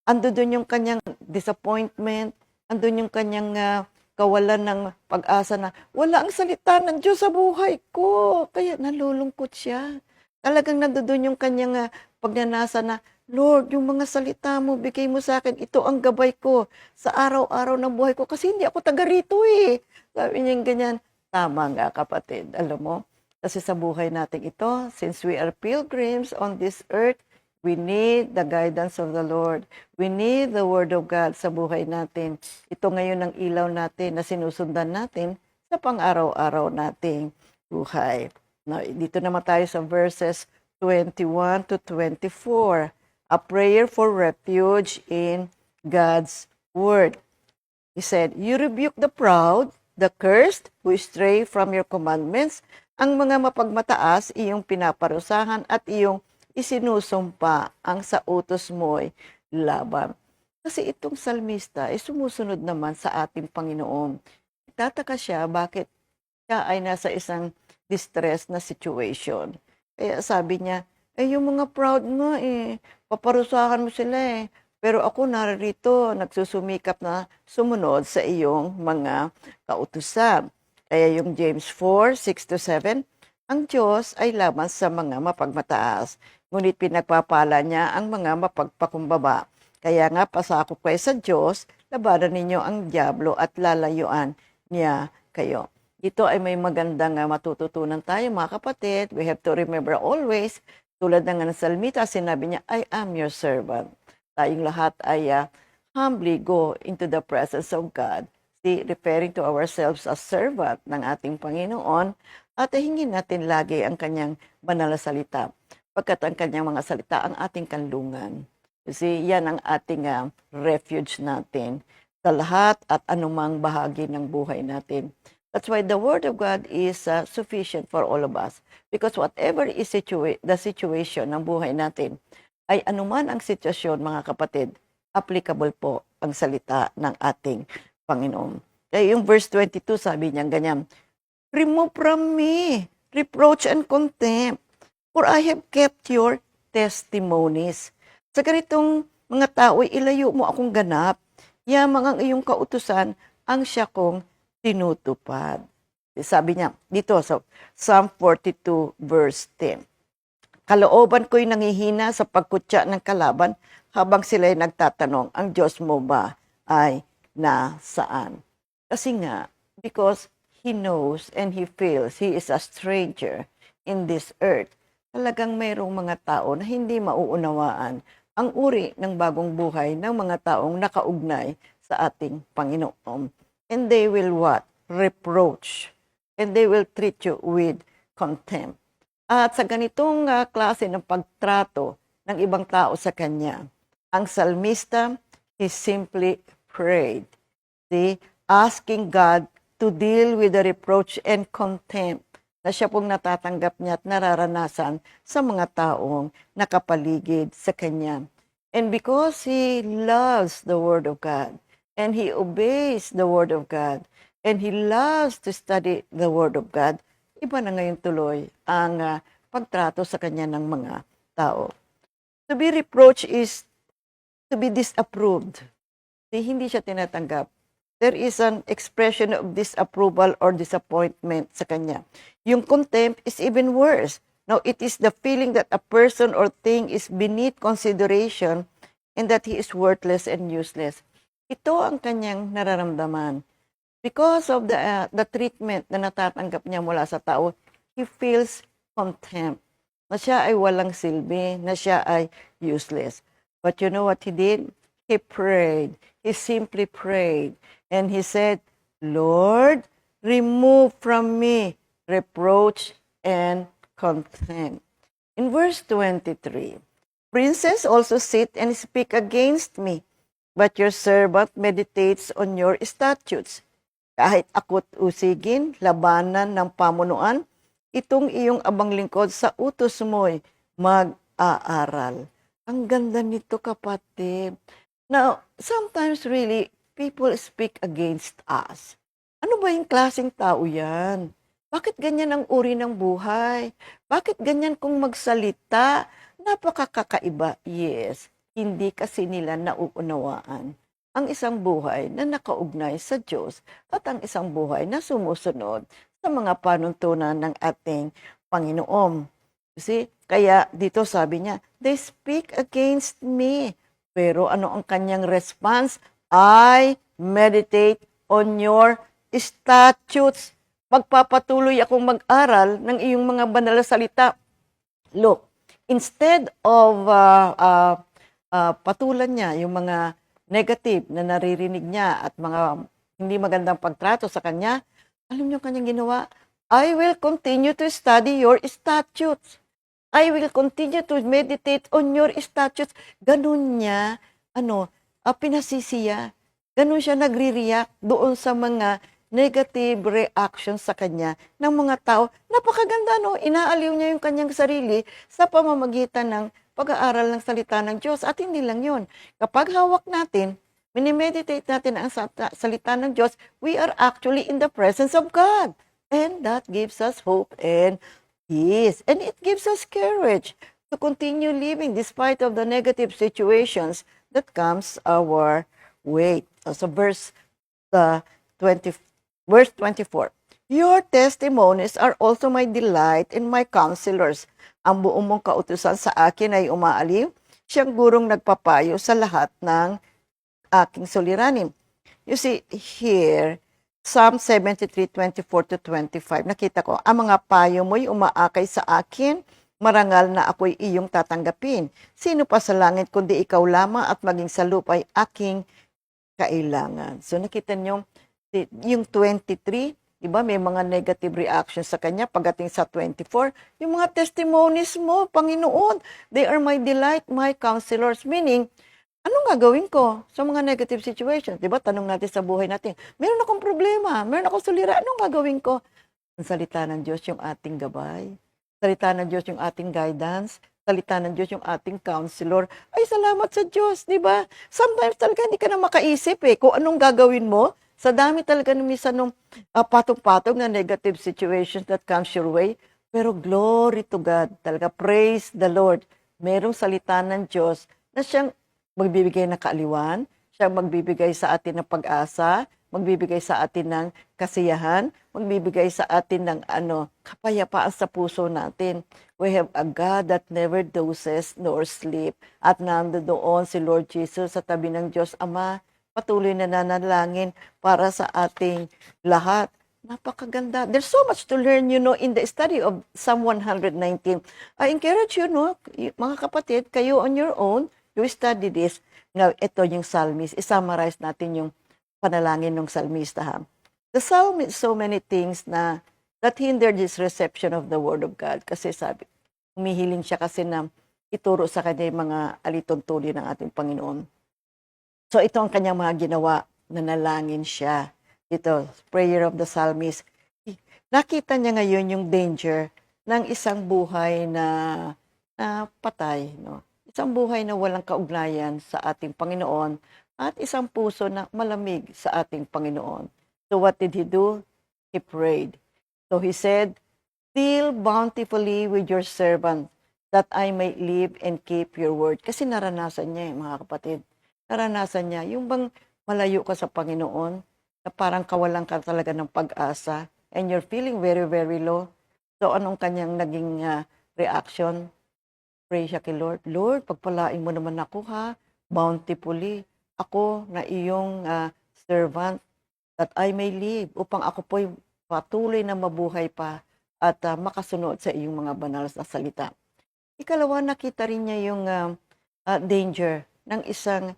Andun yung kanyang disappointment, andun yung kanyang kawalan ng pag-asa na wala ang salita ng Diyos sa buhay ko. Kaya nalulungkot siya. Talagang nandun yung kanyang pagnanasa na, Lord, yung mga salita mo, bigay mo sa akin, ito ang gabay ko sa araw-araw ng buhay ko kasi hindi ako taga rito Sabi niya ganyan, tama nga kapatid, alam mo, kasi sa buhay natin ito, since we are pilgrims on this earth, we need the guidance of the Lord. We need the Word of God sa buhay natin. Ito ngayon ang ilaw natin na sinusundan natin sa pang-araw-araw nating buhay. Now, dito naman tayo sa verses 21 to 24. A prayer for refuge in God's Word. He said, you rebuke the proud, the cursed, who stray from your commandments. Ang mga mapagmataas, iyong pinaparusahan at iyong isinusumpa ang sa utos mo'y laban. Kasi itong salmista ay sumusunod naman sa ating Panginoon. Tataka siya bakit siya ay nasa isang distress na situation. Kaya sabi niya, yung mga proud nga paparusahan mo sila Pero ako narito, nagsusumikap na sumunod sa iyong mga kautusan. Kaya yung James 4:6-7, ang Diyos ay laban sa mga mapagmataas, ngunit pinagpapala niya ang mga mapagpakumbaba. Kaya nga pasakop kayo sa Diyos, labanan ninyo ang diablo at lalayuan niya kayo. Dito ay may magandang matututunan tayo mga kapatid. We have to remember always, tulad ng salmita, sinabi niya, I am your servant. Tayong lahat ay humbly go into the presence of God, referring to ourselves as servant ng ating Panginoon, at hingin natin lagi ang kanyang banal na salita, pagkat ang kanyang mga salita ang ating kanlungan. Kasi yan ang ating refuge natin sa lahat at anumang bahagi ng buhay natin. That's why the Word of God is sufficient for all of us. Because whatever is the situation ng buhay natin, ay anuman ang sitwasyon, mga kapatid, applicable po ang salita ng ating Panginoon. Kaya yung verse 22, sabi niya ganyan, remove from me reproach and contempt, for I have kept your testimonies. Sa ganitong mga tao, ilayo mo akong ganap, yamang ang iyong kautusan, ang siya kong tinutupad. Sabi niya dito sa Psalm 42 verse 10. Kalooban ko'y nangihina sa pagkutya ng kalaban habang sila'y nagtatanong, ang Diyos mo ba ay nasaan? Kasi nga, because He knows and He feels He is a stranger in this earth, talagang mayroong mga tao na hindi mauunawaan ang uri ng bagong buhay ng mga taong nakaugnay sa ating Panginoon. And they will what? Reproach. And they will treat you with contempt. At sa ganitong klase ng pagtrato ng ibang tao sa Kanya, Ang salmista, he simply prayed. See, asking God to deal with the reproach and contempt na siya pong natatanggap niya at nararanasan sa mga taong nakapaligid sa kanya. And because he loves the Word of God, and he obeys the Word of God, and he loves to study the Word of God, iba na ngayon tuloy ang pagtrato sa kanya ng mga tao. To be reproached is to be disapproved. Hindi siya tinatanggap. There is an expression of disapproval or disappointment sa kanya. Yung contempt is even worse. Now, it is the feeling that a person or thing is beneath consideration and that he is worthless and useless. Ito ang kanyang nararamdaman. Because of the treatment na natatanggap niya mula sa tao, he feels contempt. Na siya ay walang silbi, na siya ay useless. But you know what he did? He prayed. He simply prayed. And he said, Lord, remove from me reproach and contempt. In verse 23, princes also sit and speak against me, but your servant meditates on your statutes. Kahit ako't usigin, labanan ng pamunuan, itong iyong abang lingkod sa utos mo'y mag-aaral. Ang ganda nito, kapatid. Now, sometimes really, people speak against us. Ano ba yung klaseng tao yan? Bakit ganyan ang uri ng buhay? Bakit ganyan kung magsalita? Napakakaiba. Yes, hindi kasi nila nauunawaan ang isang buhay na nakaugnay sa Diyos at ang isang buhay na sumusunod sa mga panuntunan ng ating Panginoon. See? Kaya dito sabi niya, they speak against me. Pero ano ang kanyang response? I meditate on your statutes. Magpapatuloy akong mag-aral ng iyong mga banal na salita. Look, instead of patulan niya yung mga negative na naririnig niya at mga hindi magandang pagtrato sa kanya, alam niyo kanyang ginawa? I will continue to study your statutes. I will continue to meditate on your statutes. Ganun niya, pinasisiya. Ganun siya nagre-react doon sa mga negative reactions sa kanya ng mga tao. Napakaganda, no? Inaaliw niya yung kanyang sarili sa pamamagitan ng pag-aaral ng salita ng Diyos. At hindi lang yun. Kapag hawak natin, minimeditate natin ang salita ng Diyos, we are actually in the presence of God. And that gives us hope and peace. And it gives us courage to continue living despite of the negative situations that comes our way. So verse 24. Your testimonies are also my delight and my counselors. Ang buong mong kautusan sa akin ay umaaliw. Siyang gurong nagpapayo sa lahat ng aking suliranin. You see, here, Psalm 73:24-25, nakita ko, ang mga payo mo'y umaakay sa akin, marangal na ako'y iyong tatanggapin. Sino pa sa langit kundi ikaw lamang at maging sa lupa'y aking kailangan. So nakita niyo, yung 23, diba, may mga negative reactions sa kanya. Pagdating sa 24, yung mga testimonies mo, Panginoon, they are my delight, my counselors. Meaning, anong gagawin ko sa mga negative situations? Diba, tanong natin sa buhay natin, meron akong problema, meron akong sulira, anong gagawin ko? Ang salita ng Diyos yung ating gabay. Salita ng Diyos yung ating guidance. Salita ng Diyos yung ating counselor. Ay, salamat sa Diyos, diba? Sometimes talaga hindi ka na makaisip kung anong gagawin mo. Sa dami talaga minsan nung patong-patong na negative situations that comes your way. Pero glory to God. Talaga, praise the Lord. Merong salita ng Diyos na siyang magbibigay ng kaaliwan, siyang magbibigay sa atin ng pag-asa, magbibigay sa atin ng kasiyahan, magbibigay sa atin ng kapayapaan sa puso natin. We have a God that never dozes nor sleep. At nandoon si Lord Jesus sa tabi ng Diyos Ama, patuloy na nanalangin para sa ating lahat. Napakaganda. There's so much to learn, in the study of Psalm 119. I encourage you, mga kapatid, kayo on your own, you study this. Now, ito yung psalmist. I-summarize natin yung panalangin ng psalmista. The psalm is so many things that hinder this reception of the Word of God. Kasi humihiling siya kasi na ituro sa kanya yung mga alituntunin ng ating Panginoon. So ito ang kanyang mga ginawa, nanalangin siya. Ito, prayer of the psalmist. Nakita niya ngayon yung danger ng isang buhay na patay, no? Isang buhay na walang kaugnayan sa ating Panginoon at isang puso na malamig sa ating Panginoon. So what did he do? He prayed. So he said, "Deal bountifully with your servant, that I may live and keep your word." Kasi naranasan niya, mga kapatid. Naranasan niya, yung bang malayo ka sa Panginoon, na parang kawalan ka talaga ng pag-asa, and you're feeling very, very low. So anong kanyang naging reaction? Pray siya kay Lord, "Lord, pagpalain mo naman ako ha, bountifully, ako na iyong servant, that I may live, upang ako po'y patuloy na mabuhay pa at makasunod sa iyong mga banal na salita." Ikalawa, nakita rin niya yung danger ng isang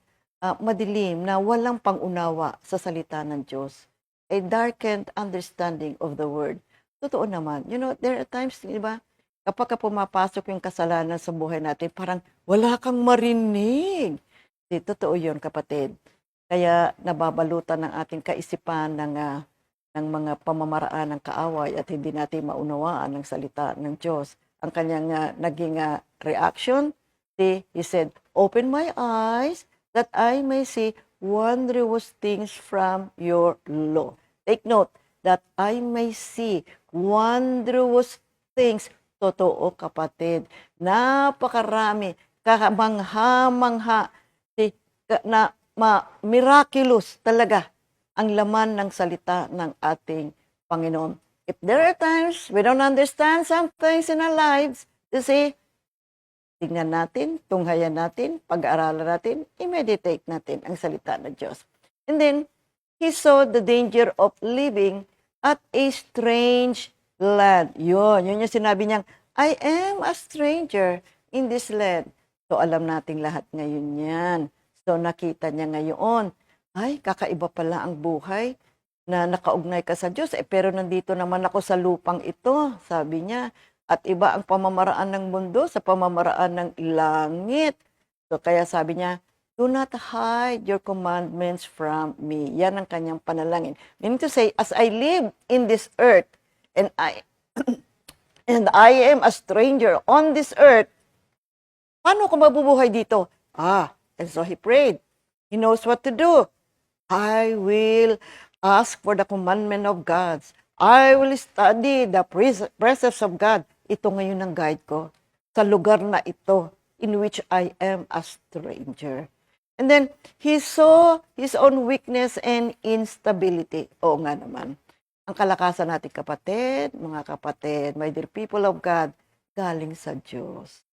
madilim na walang pangunawa sa salita ng Diyos. A darkened understanding of the word. Totoo naman. You know, there are times, di ba, kapag pumapasok yung kasalanan sa buhay natin, parang wala kang marinig. Di, totoo yun, kapatid. Kaya nababalutan ng ating kaisipan ng mga pamamaraan ng kaaway at hindi natin maunawaan ng salita ng Diyos. Ang kanyang naging reaction, he said, "Open my eyes that I may see wondrous things from your law." Take note, that I may see wondrous things. Totoo, kapatid. Napakarami, kamangha-mangha, na miraculous talaga ang laman ng salita ng ating Panginoon. If there are times we don't understand some things in our lives, you see, tingnan natin, tunghayan natin, pag-aaralan natin, i-meditate natin ang salita ng Diyos. And then, he saw the danger of living at a strange land. Yun yung sinabi niyang, "I am a stranger in this land." So, alam nating lahat ngayon yan. So, nakita niya ngayon, ay, kakaiba pala ang buhay na nakaugnay ka sa Diyos. Pero nandito naman ako sa lupang ito, sabi niya. At iba ang pamamaraan ng mundo sa pamamaraan ng langit. So, kaya sabi niya, "Do not hide your commandments from me." Yan ang kanyang panalangin. Meaning to say, as I live in this earth, and I am a stranger on this earth, paano ko mabubuhay dito? And so he prayed. He knows what to do. I will ask for the commandment of God. I will study the precepts of God. Ito ngayon ang guide ko sa lugar na ito in which I am a stranger. And then, he saw his own weakness and instability. Oo nga naman. Ang kalakasan natin, kapatid, mga kapatid, my dear people of God, galing sa Diyos.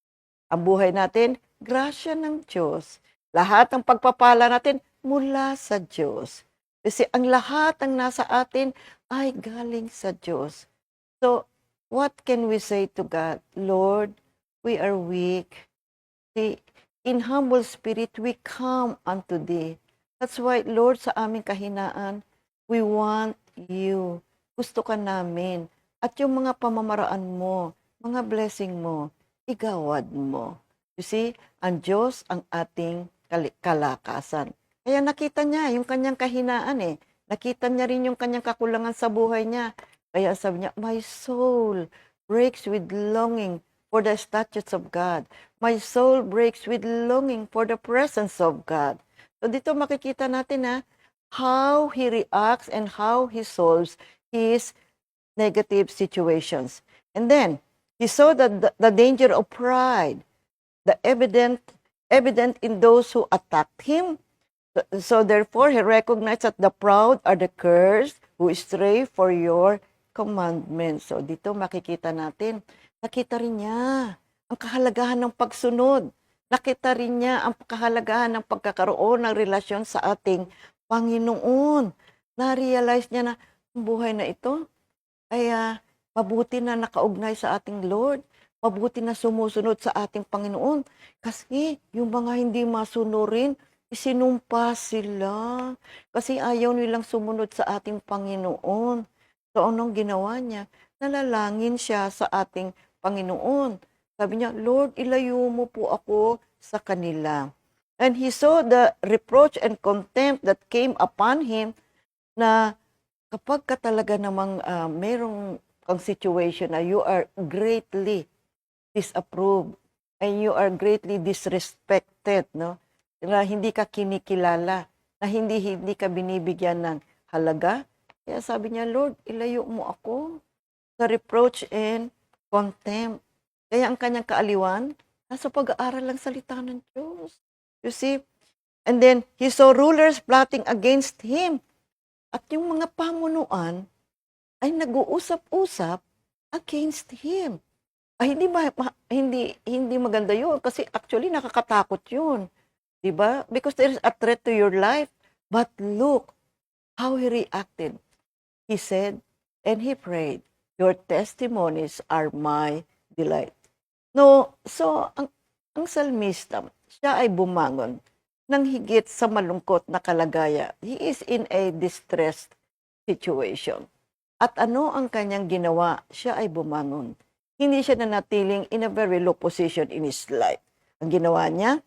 Ang buhay natin, grasya ng Diyos. Lahat ng pagpapala natin, mula sa Diyos. Kasi ang lahat ng nasa atin ay galing sa Diyos. So, what can we say to God? "Lord, we are weak. See, in humble spirit, we come unto Thee." That's why, Lord, sa aming kahinaan, we want You. Gusto ka namin. At yung mga pamamaraan mo, mga blessing mo, igawad mo. You see, ang Diyos ang ating kalakasan. Kaya nakita niya yung kanyang kahinaan eh. Nakita niya rin yung kanyang kakulangan sa buhay niya. Kaya sabi niya, "My soul breaks with longing for the statutes of God. My soul breaks with longing for the presence of God." So dito makikita natin how he reacts and how he solves his negative situations. And then, he saw the danger of pride, the evident in those who attacked him. So therefore, he recognized that the proud are the cursed who stray for your commandments. So dito makikita natin, nakita rin niya ang kahalagahan ng pagsunod. Nakita rin niya ang kahalagahan ng pagkakaroon ng relasyon sa ating Panginoon. Na-realize niya na ang buhay na ito ay mabuti na nakaugnay sa ating Lord. Mabuti na sumusunod sa ating Panginoon. Kasi yung mga hindi masunurin, isinumpa sila. Kasi ayaw nilang sumunod sa ating Panginoon. So anong ginawa niya? Nalalangin siya sa ating Panginoon. Sabi niya, Lord, ilayo mo po ako sa kanila. And he saw the reproach and contempt that came upon him na kapag ka talaga namang merong kang situation na you are greatly disapproved and you are greatly disrespected, no? Na hindi ka kinikilala, na hindi ka binibigyan ng halaga. Kaya sabi niya, Lord, ilayo mo ako sa reproach and contempt. Kaya ang kanyang kaaliwan, nasa pag-aaral lang salita ng Diyos. You see? And then, he saw rulers plotting against him. At yung mga pamunuan ay nag-uusap-usap against him. Ay, hindi maganda yun kasi actually nakakatakot yun. Diba? Because there is a threat to your life. But look how he reacted. He said, and he prayed, your testimonies are my delight. No, so ang salmista, siya ay bumangon ng higit sa malungkot na kalagayan. He is in a distressed situation. At ano ang kanyang ginawa? Siya ay bumangon. Hindi siya nanatiling in a very low position in his life. Ang ginawa niya,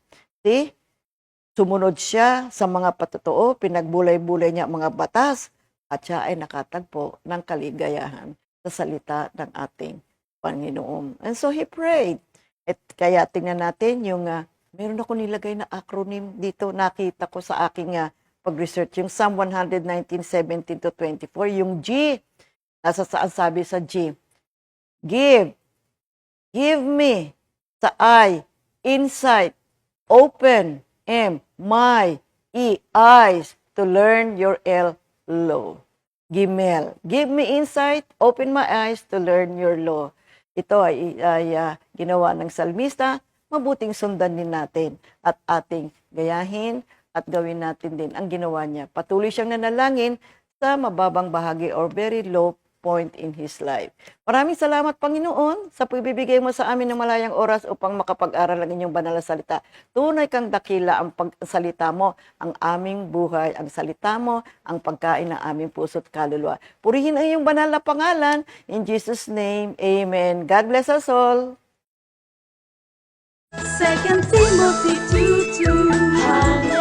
sumunod siya sa mga patotoo, pinagbulay-bulay niya ang mga batas, at siya ay nakatagpo ng kaligayahan sa salita ng ating Panginoon. And so he prayed. At kaya tingnan natin yung, meron ako nilagay na acronym dito, nakita ko sa aking pag-research, yung Psalm 119:17-24, yung G, nasa saan sabi sa G, give me, sa I, insight, open, M, my, E, eyes, to learn your L, law. Gimel, give me insight, open my eyes to learn your law. Ito ay ginawa ng salmista, mabuting sundan din natin at ating gayahin at gawin natin din ang ginawa niya. Patuloy siyang nanalangin sa mababang bahagi or very low point in his life. Maraming salamat, Panginoon, sa pagbibigay mo sa amin ng malayang oras upang makapag-aral ang inyong banal na salita. Tunay kang dakila ang salita mo, ang aming buhay, ang salita mo, ang pagkain ng aming puso't kaluluwa. Purihin ang iyong banal na pangalan. In Jesus' name, Amen. God bless us all. 2 Timothy 2:2.